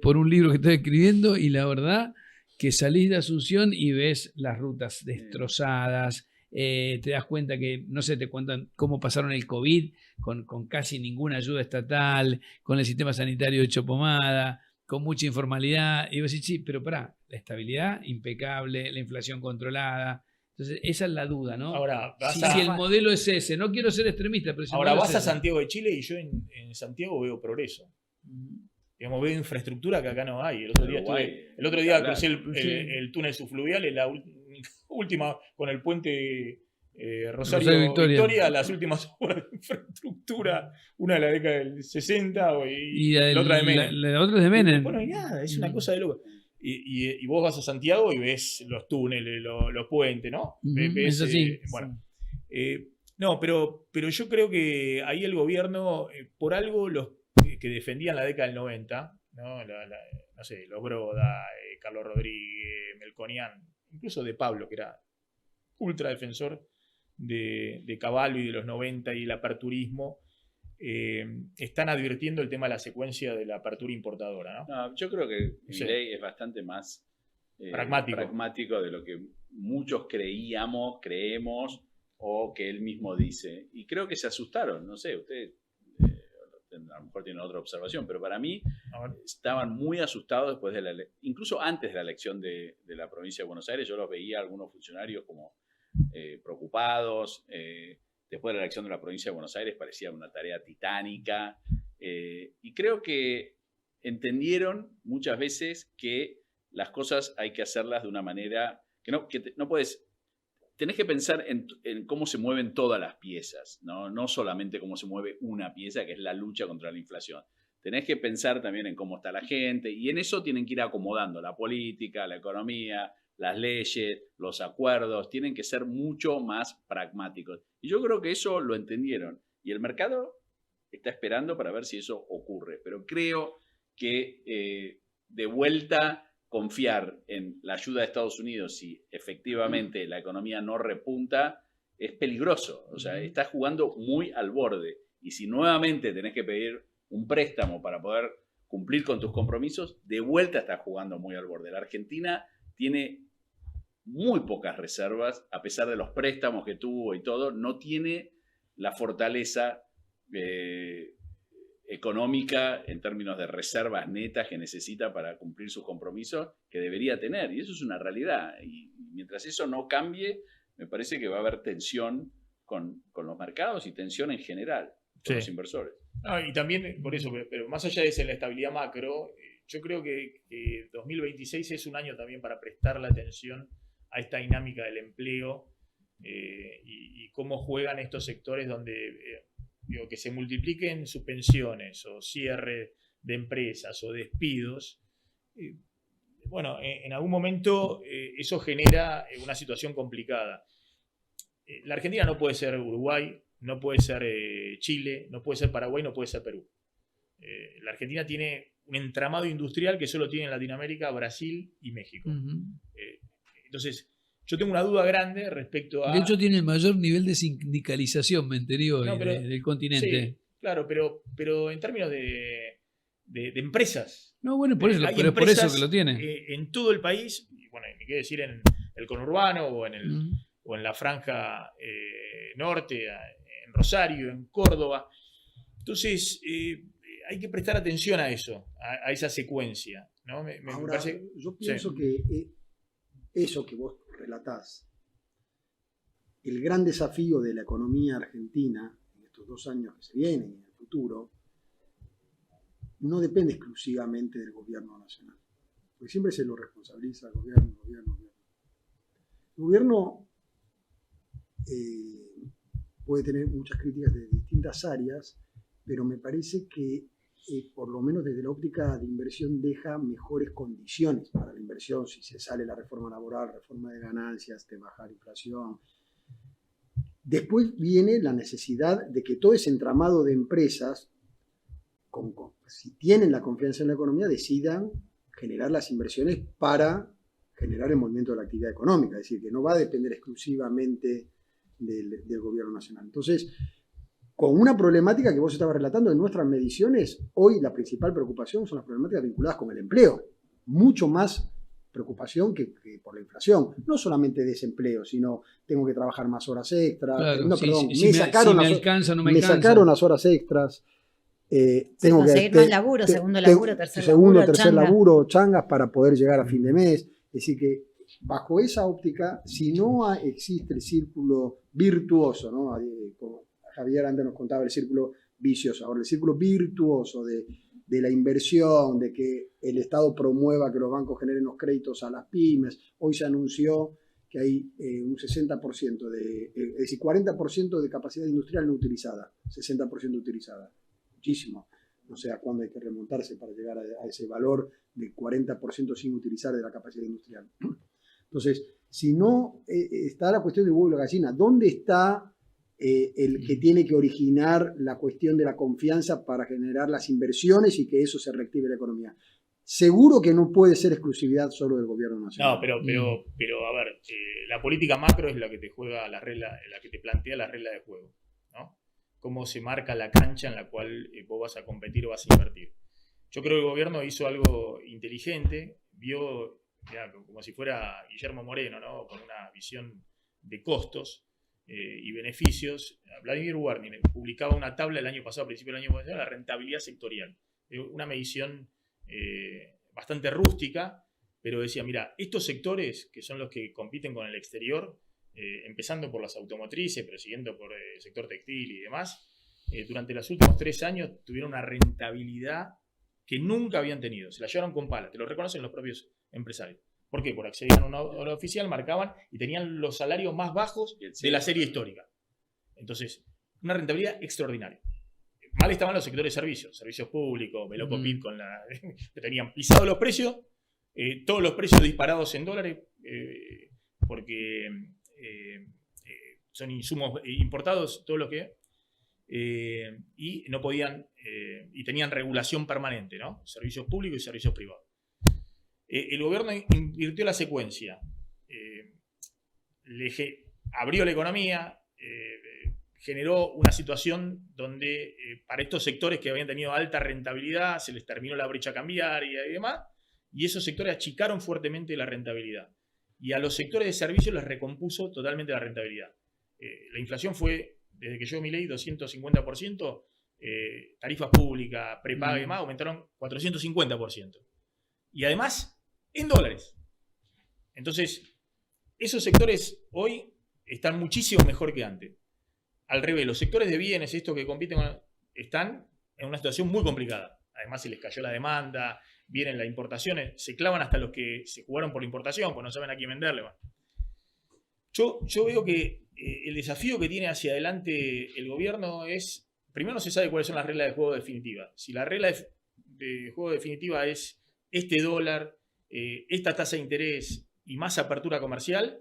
por un libro que estoy escribiendo y la verdad que salís de Asunción y ves las rutas destrozadas, te das cuenta que, no sé, te cuentan cómo pasaron el COVID con casi ninguna ayuda estatal, con el sistema sanitario hecho pomada, con mucha informalidad, y vos decís, sí, pero pará, la estabilidad impecable, la inflación controlada. Entonces, esa es la duda, ¿no? Ahora, Si el modelo es ese, no quiero ser extremista, pero si el ahora modelo vas es a ese. Santiago de Chile y yo en Santiago veo progreso. Digamos, veo infraestructura que acá no hay. El otro día Claro. crucé el túnel subfluvial, es la última con el puente Rosario Victoria. Victoria, las últimas obras de infraestructura, una de la década del 60 y la otra de Menem. La otra es de Menem. Bueno, y nada, es una cosa de loco. Y vos vas a Santiago y ves los túneles, los puentes, ¿no? Es así. Bueno, no, pero yo creo que ahí el gobierno, por algo los que defendían la década del 90, ¿no? No sé, los Broda, Carlos Rodríguez, Melconian, incluso de Pablo, que era ultra defensor de Cavallo y de los 90 y el aperturismo, están advirtiendo el tema de la secuencia de la apertura importadora, ¿no? No, yo creo que Sí. Milei es bastante más Pragmático de lo que muchos creemos o que él mismo dice. Y creo que se asustaron, no sé, ustedes a lo mejor tienen otra observación, pero para mí A ver. estaban muy asustados después de incluso antes de la elección de la provincia de Buenos Aires. Yo los veía a algunos funcionarios como preocupados. Después de la elección de la provincia de Buenos Aires parecía una tarea titánica. Y creo que entendieron muchas veces que las cosas hay que hacerlas de una manera que no puedes. Tenés que pensar en cómo se mueven todas las piezas, no solamente cómo se mueve una pieza, que es la lucha contra la inflación. Tenés que pensar también en cómo está la gente, y en eso tienen que ir acomodando la política, la economía, las leyes, los acuerdos, tienen que ser mucho más pragmáticos. Y yo creo que eso lo entendieron, y el mercado está esperando para ver si eso ocurre. Pero creo que de vuelta confiar en la ayuda de Estados Unidos si efectivamente la economía no repunta es peligroso. O sea, estás jugando muy al borde. Y si nuevamente tenés que pedir un préstamo para poder cumplir con tus compromisos, de vuelta estás jugando muy al borde. La Argentina tiene muy pocas reservas, a pesar de los préstamos que tuvo y todo, no tiene la fortaleza económica en términos de reservas netas que necesita para cumplir sus compromisos que debería tener, y eso es una realidad. Y mientras eso no cambie, me parece que va a haber tensión con los mercados y tensión en general con los inversores. No, y también por eso, pero más allá de la estabilidad macro, yo creo que 2026 es un año también para prestar la atención a esta dinámica del empleo y cómo juegan estos sectores donde que se multipliquen suspensiones o cierre de empresas o despidos. Bueno, en algún momento eso genera una situación complicada. La Argentina no puede ser Uruguay, no puede ser Chile, no puede ser Paraguay, no puede ser Perú. La Argentina tiene un entramado industrial que solo tiene en Latinoamérica, Brasil y México. Entonces, yo tengo una duda grande respecto a... De hecho, tiene el mayor nivel de sindicalización, me entendió, del continente. Sí, claro, pero en términos de empresas. No, bueno, por eso, hay pero es por eso empresas, que lo tiene. en todo el país, y bueno, ni qué decir en el conurbano o en la franja norte, en Rosario, en Córdoba. Entonces, hay que prestar atención a eso, a esa secuencia, ¿no? Me Ahora, parece, yo pienso sí. que eso que vos relatás, el gran desafío de la economía argentina en estos 2 años que se vienen y en el futuro, no depende exclusivamente del gobierno nacional, porque siempre se lo responsabiliza al gobierno. El gobierno puede tener muchas críticas de distintas áreas, pero me parece que por lo menos desde la óptica de inversión deja mejores condiciones para la inversión. Si se sale la reforma laboral, reforma de ganancias, te baja la inflación. Después viene la necesidad de que todo ese entramado de empresas, si tienen la confianza en la economía, decidan generar las inversiones para generar el movimiento de la actividad económica. Es decir, que no va a depender exclusivamente del gobierno nacional. Entonces, con una problemática que vos estabas relatando en nuestras mediciones, hoy la principal preocupación son las problemáticas vinculadas con el empleo. Mucho más preocupación que por la inflación. No solamente desempleo, sino tengo que trabajar más horas extras. Claro, No, sí, perdón, si me alcanza, no me alcanza. sacaron las horas extras. Tengo conseguir que más laburo, segundo laburo, tercer tercer changa. laburo, changas para poder llegar a fin de mes. Es decir que bajo esa óptica, si no existe el círculo virtuoso, ¿no? Como Javier antes nos contaba el círculo vicioso, ahora el círculo virtuoso de la inversión, de que el Estado promueva que los bancos generen los créditos a las pymes. Hoy se anunció que hay un 60% es decir, 40% de capacidad industrial no utilizada, 60% utilizada. Muchísimo. No sé a cuándo hay que remontarse para llegar a ese valor de 40% sin utilizar de la capacidad industrial. Entonces, si no está la cuestión del huevo y la gallina, ¿dónde está el que tiene que originar la cuestión de la confianza para generar las inversiones y que eso se reactive la economía? Seguro que no puede ser exclusividad solo del gobierno nacional. No, pero a ver, la política macro es la que te juega la que te plantea la regla de juego, ¿no? Cómo se marca la cancha en la cual vos vas a competir o vas a invertir. Yo creo que el gobierno hizo algo inteligente, vio, mirá, como si fuera Guillermo Moreno, ¿no? Con una visión de costos y beneficios. Vladimir Warning publicaba una tabla el año pasado, a principio del año pasado, la rentabilidad sectorial. Una medición bastante rústica, pero decía, mira, estos sectores que son los que compiten con el exterior, empezando por las automotrices, pero siguiendo por el sector textil y demás, durante los últimos 3 años tuvieron una rentabilidad que nunca habían tenido. Se la llevaron con pala, te lo reconocen los propios empresarios. ¿Por qué? Porque accedían a una hora oficial, marcaban y tenían los salarios más bajos de la serie histórica. Entonces, una rentabilidad extraordinaria. Mal estaban los sectores de servicios públicos, Velocopit con que tenían pisados los precios, todos los precios disparados en dólares, porque son insumos importados, todo lo que y no podían, y tenían regulación permanente, ¿no? Servicios públicos y servicios privados. El gobierno invirtió la secuencia, abrió la economía, generó una situación donde para estos sectores que habían tenido alta rentabilidad se les terminó la brecha cambiaria y demás, y esos sectores achicaron fuertemente la rentabilidad. Y a los sectores de servicios les recompuso totalmente la rentabilidad. La inflación fue, desde que llegó Milei, 250%, tarifas públicas, prepaga y demás, aumentaron 450%. Y además, en dólares. Entonces, esos sectores hoy están muchísimo mejor que antes. Al revés, los sectores de bienes, estos que compiten, están en una situación muy complicada. Además, se les cayó la demanda, vienen las importaciones, se clavan hasta los que se jugaron por la importación, pues no saben a quién venderle. Yo veo que el desafío que tiene hacia adelante el gobierno es, primero no se sabe cuáles son las reglas de juego definitivas. Si la regla de juego definitiva es este dólar, esta tasa de interés y más apertura comercial,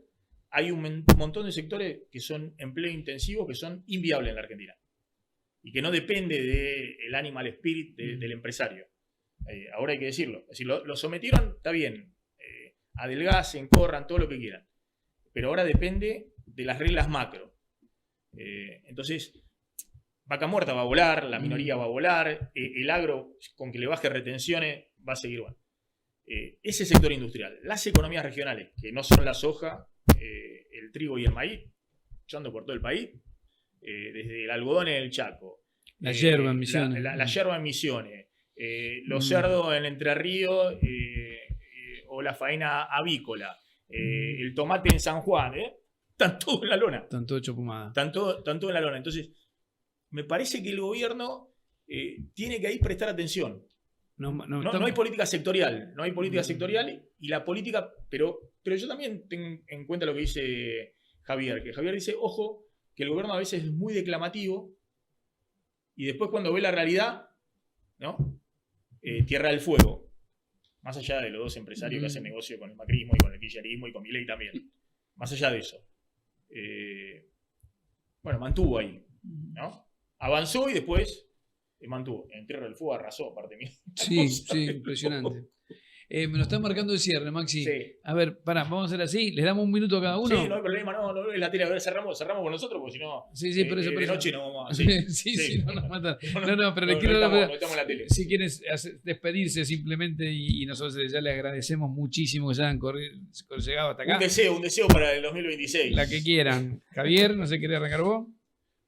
hay un montón de sectores que son empleo intensivo, que son inviables en la Argentina. Y que no depende del animal spirit del empresario. Ahora hay que decirlo. Es decir, lo sometieron, está bien. Adelgacen, corran, todo lo que quieran. Pero ahora depende de las reglas macro. Entonces, vaca muerta va a volar, la minoría va a volar, el agro, con que le baje retenciones, va a seguir bueno. Ese sector industrial. Las economías regionales, que no son la soja, el trigo y el maíz, yo ando por todo el país, desde el algodón en el Chaco, la yerba en Misiones, la yerba en Misiones, los cerdos en Entre Ríos, o la faena avícola, el tomate en San Juan, están todos en la lona. Están todos hechos pomada. Están todos en la lona. Entonces, me parece que el gobierno tiene que ahí prestar atención. No hay política sectorial, no hay política sectorial y la política, pero yo también tengo en cuenta lo que dice Javier, que Javier dice, ojo, que el gobierno a veces es muy declamativo y después cuando ve la realidad, ¿no? Tierra del fuego, más allá de los dos empresarios que hacen negocio con el macrismo y con el kirchnerismo y con Milei también, más allá de eso, bueno, mantuvo ahí, ¿no? Avanzó y después mantuvo. En Tierra del Fuego arrasó, aparte mía. Sí, impresionante. Me lo están marcando el cierre, Maxi. Sí. A ver, pará, vamos a hacer así. ¿Les damos un minuto a cada uno? Sí, no hay problema, no es la tele. A ver, cerramos con nosotros, porque si no. Sí, por eso. De noche no vamos a. Sí, no nos matan. No, pero les quiero. No estamos en la tele. Si quieren despedirse simplemente y nosotros ya les agradecemos muchísimo que se hayan llegado hasta acá. Un deseo para el 2026. La que quieran. Javier, no sé, ¿querés arrancar vos?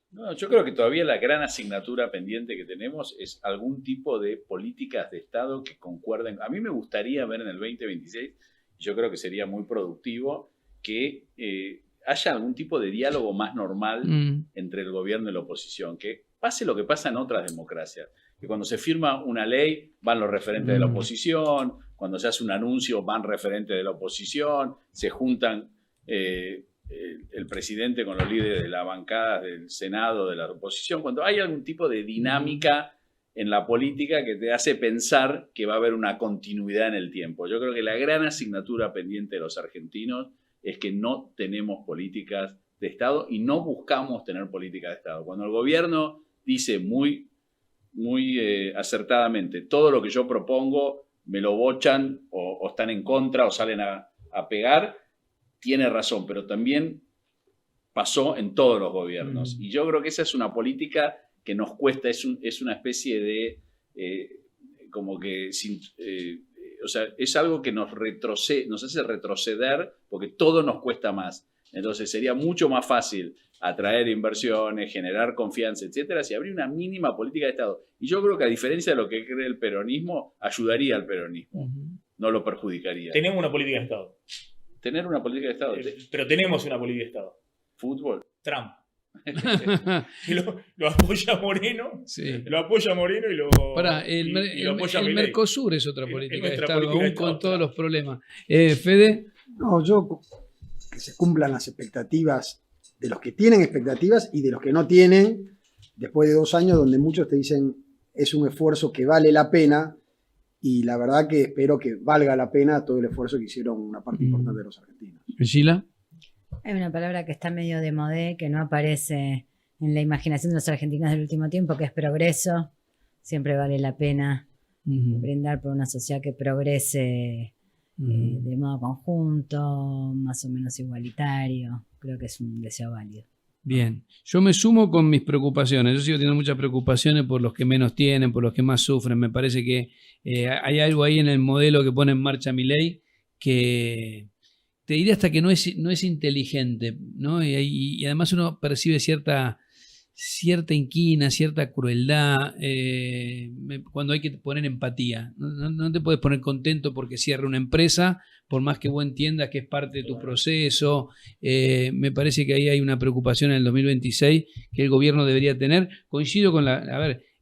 No, yo creo que todavía la gran asignatura pendiente que tenemos es algún tipo de políticas de Estado que concuerden. A mí me gustaría ver en el 2026, y yo creo que sería muy productivo, que haya algún tipo de diálogo más normal entre el gobierno y la oposición, que pase lo que pasa en otras democracias, que cuando se firma una ley van los referentes de la oposición, cuando se hace un anuncio van referentes de la oposición, se juntan el presidente con los líderes de la bancada del Senado, de la oposición, cuando hay algún tipo de dinámica en la política que te hace pensar que va a haber una continuidad en el tiempo. Yo creo que la gran asignatura pendiente de los argentinos es que no tenemos políticas de Estado y no buscamos tener políticas de Estado. Cuando el gobierno dice muy acertadamente, todo lo que yo propongo me lo bochan o están en contra o salen a pegar, tiene razón, pero también pasó en todos los gobiernos. Y yo creo que esa es una política que nos cuesta, es una especie de, o sea, es algo que nos hace retroceder porque todo nos cuesta más. Entonces sería mucho más fácil atraer inversiones, generar confianza, etcétera, si habría una mínima política de Estado. Y yo creo que a diferencia de lo que cree el peronismo, ayudaría al peronismo, no lo perjudicaría. Tenemos una política de Estado. Tener una política de Estado. Pero tenemos una política de Estado. Fútbol. Trump. lo apoya Moreno, Sí. lo apoya Moreno y lo apoya el Milei. Mercosur es otra política de nuestra Estado, política de aún Estado, con todos claro. los problemas. Fede, No, que se cumplan las expectativas de los que tienen expectativas y de los que no tienen, después de 2 años donde muchos te dicen es un esfuerzo que vale la pena, y la verdad que espero que valga la pena todo el esfuerzo que hicieron una parte importante de los argentinos. Sheila. Hay una palabra que está medio de modé, que no aparece en la imaginación de los argentinos del último tiempo, que es progreso. Siempre vale la pena brindar por una sociedad que progrese de modo conjunto, más o menos igualitario. Creo que es un deseo válido. Bien, yo me sumo con mis preocupaciones. Yo sigo teniendo muchas preocupaciones por los que menos tienen, por los que más sufren. Me parece que hay algo ahí en el modelo que pone en marcha Milei que te diría hasta que no es inteligente, ¿no? Y además uno percibe cierta inquina, cierta crueldad cuando hay que poner empatía. No te puedes poner contento porque cierre una empresa, por más que vos entiendas que es parte de tu proceso. Me parece que ahí hay una preocupación en el 2026 que el gobierno debería tener. Coincido con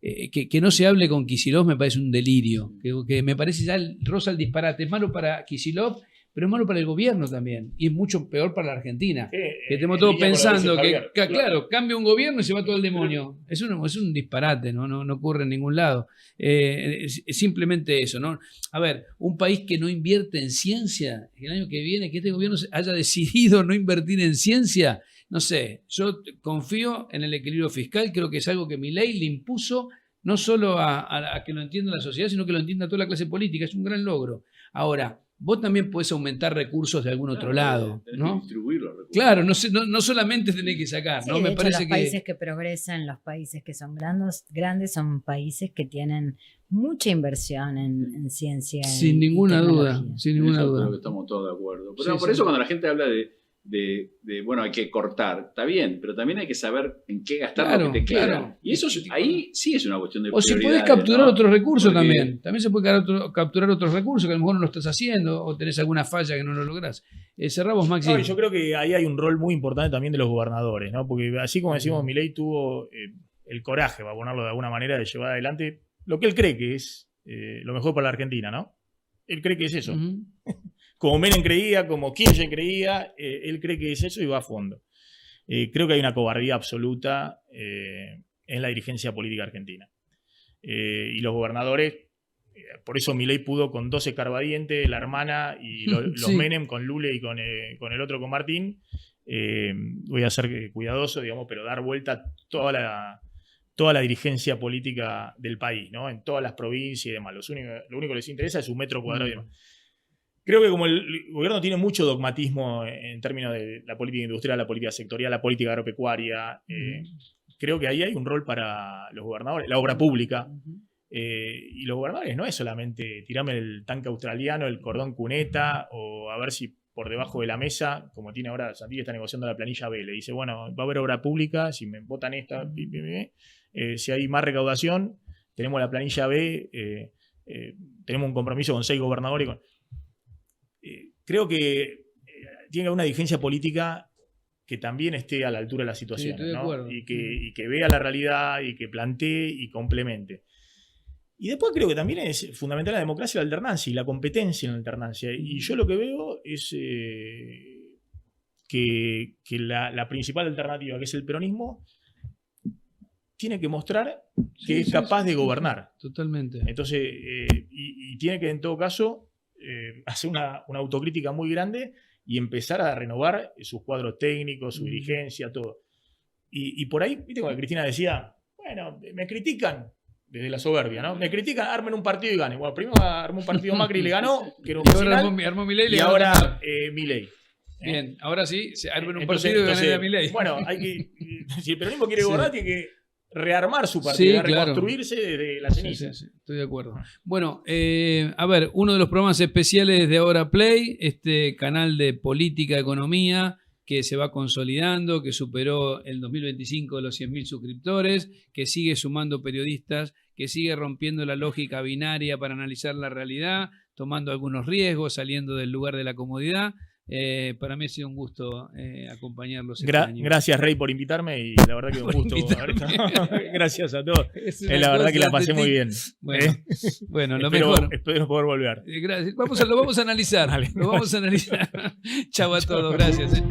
que no se hable con Kicillof me parece un delirio, que me parece ya roza el disparate. Es malo para Kicillof, pero es malo para el gobierno también, y es mucho peor para la Argentina. Que estemos todos pensando que, claro, cambia un gobierno y se va todo el demonio. Es un disparate, no ocurre en ningún lado. Es simplemente eso, ¿no? A ver, un país que no invierte en ciencia, el año que viene, que este gobierno haya decidido no invertir en ciencia, no sé, yo confío en el equilibrio fiscal, creo que es algo que Milei le impuso, no solo a que lo entienda la sociedad, sino que lo entienda toda la clase política, es un gran logro. Ahora, vos también podés aumentar recursos de algún otro lado, ¿no? Distribuir los recursos. Claro, no solamente tenés que sacar, Sí, ¿no? de Me hecho, parece los países que progresan, los países que son grandes son países que tienen mucha inversión en ciencia. Sin y ninguna duda, tecnología. sin ninguna Eso duda. creo que estamos todos de acuerdo. Pero Sí, por sí. eso cuando la gente habla de bueno, hay que cortar, está bien, pero también hay que saber en qué gastar Claro, lo que te queda. claro. Y eso ahí sí es una cuestión de O si podés prioridades, capturar ¿no? otros recursos Porque- también se puede capturar otros recursos que a lo mejor no lo estás haciendo o tenés alguna falla que no lo lográs. Cerramos, Maxi. No, y yo creo que ahí hay un rol muy importante también de los gobernadores, ¿no? Porque así como decimos, Milei tuvo el coraje, para ponerlo de alguna manera, de llevar adelante lo que él cree que es lo mejor para la Argentina, ¿no? Él cree que es eso. Ujú. Como Menem creía, como Kirchner creía, él cree que es eso y va a fondo. Creo que hay una cobardía absoluta en la dirigencia política argentina. Y los gobernadores, por eso Milei pudo con 12 Carbadiente, la hermana, y los Sí. Menem con Lule y con el otro, con Martín. Voy a ser cuidadoso, digamos, pero dar vuelta toda la dirigencia política del país, ¿no? En todas las provincias y demás. Lo único que les interesa es un metro cuadrado y demás. Creo que como el gobierno tiene mucho dogmatismo en términos de la política industrial, la política sectorial, la política agropecuaria, creo que ahí hay un rol para los gobernadores, la obra pública. Y los gobernadores no es solamente tirarme el tanque australiano, el cordón cuneta, o a ver si por debajo de la mesa, como tiene ahora, Santilli está negociando la planilla B, le dice, bueno, va a haber obra pública, si me votan esta, si hay más recaudación, tenemos la planilla B, tenemos un compromiso con 6 gobernadores. Creo que tiene que haber una dirigencia política que también esté a la altura de la situación, estoy de ¿no? acuerdo. y que vea la realidad y que plantee y complemente. Y después creo que también es fundamental la democracia y la alternancia y la competencia en la alternancia. Y yo lo que veo es que la principal alternativa, que es el peronismo, tiene que mostrar que es capaz de gobernar. Totalmente. Entonces, y tiene que en todo caso hacer una autocrítica muy grande y empezar a renovar sus cuadros técnicos, su dirigencia, todo. Y por ahí, viste, cuando Cristina decía, bueno, me critican desde la soberbia, ¿no? Me critican, armen un partido y ganen. Bueno, primero armó un partido Macri y le ganó, que era un Y ahora final, armó Milei y ahora Milei. Bien, ahora sí, se armen un Entonces, partido y ganen a Milei. bueno, hay que, si el peronismo quiere gobernar, tiene que rearmar su Sí, partido, claro. reconstruirse desde la ceniza. Sí, estoy de acuerdo. Bueno, a ver, uno de los programas especiales de Ahora Play, este canal de política, economía, que se va consolidando, que superó el 2025 los 100.000 suscriptores, que sigue sumando periodistas, que sigue rompiendo la lógica binaria para analizar la realidad, tomando algunos riesgos, saliendo del lugar de la comodidad. Para mí ha sido un gusto acompañarlos este año. Gracias, Rey, por invitarme y la verdad que un gusto. Gracias a todos. La verdad que la pasé muy bien. Bueno, lo espero, mejor. Espero poder volver. Gracias. Lo vamos a analizar. Lo vamos a analizar. Chau a todos. Gracias.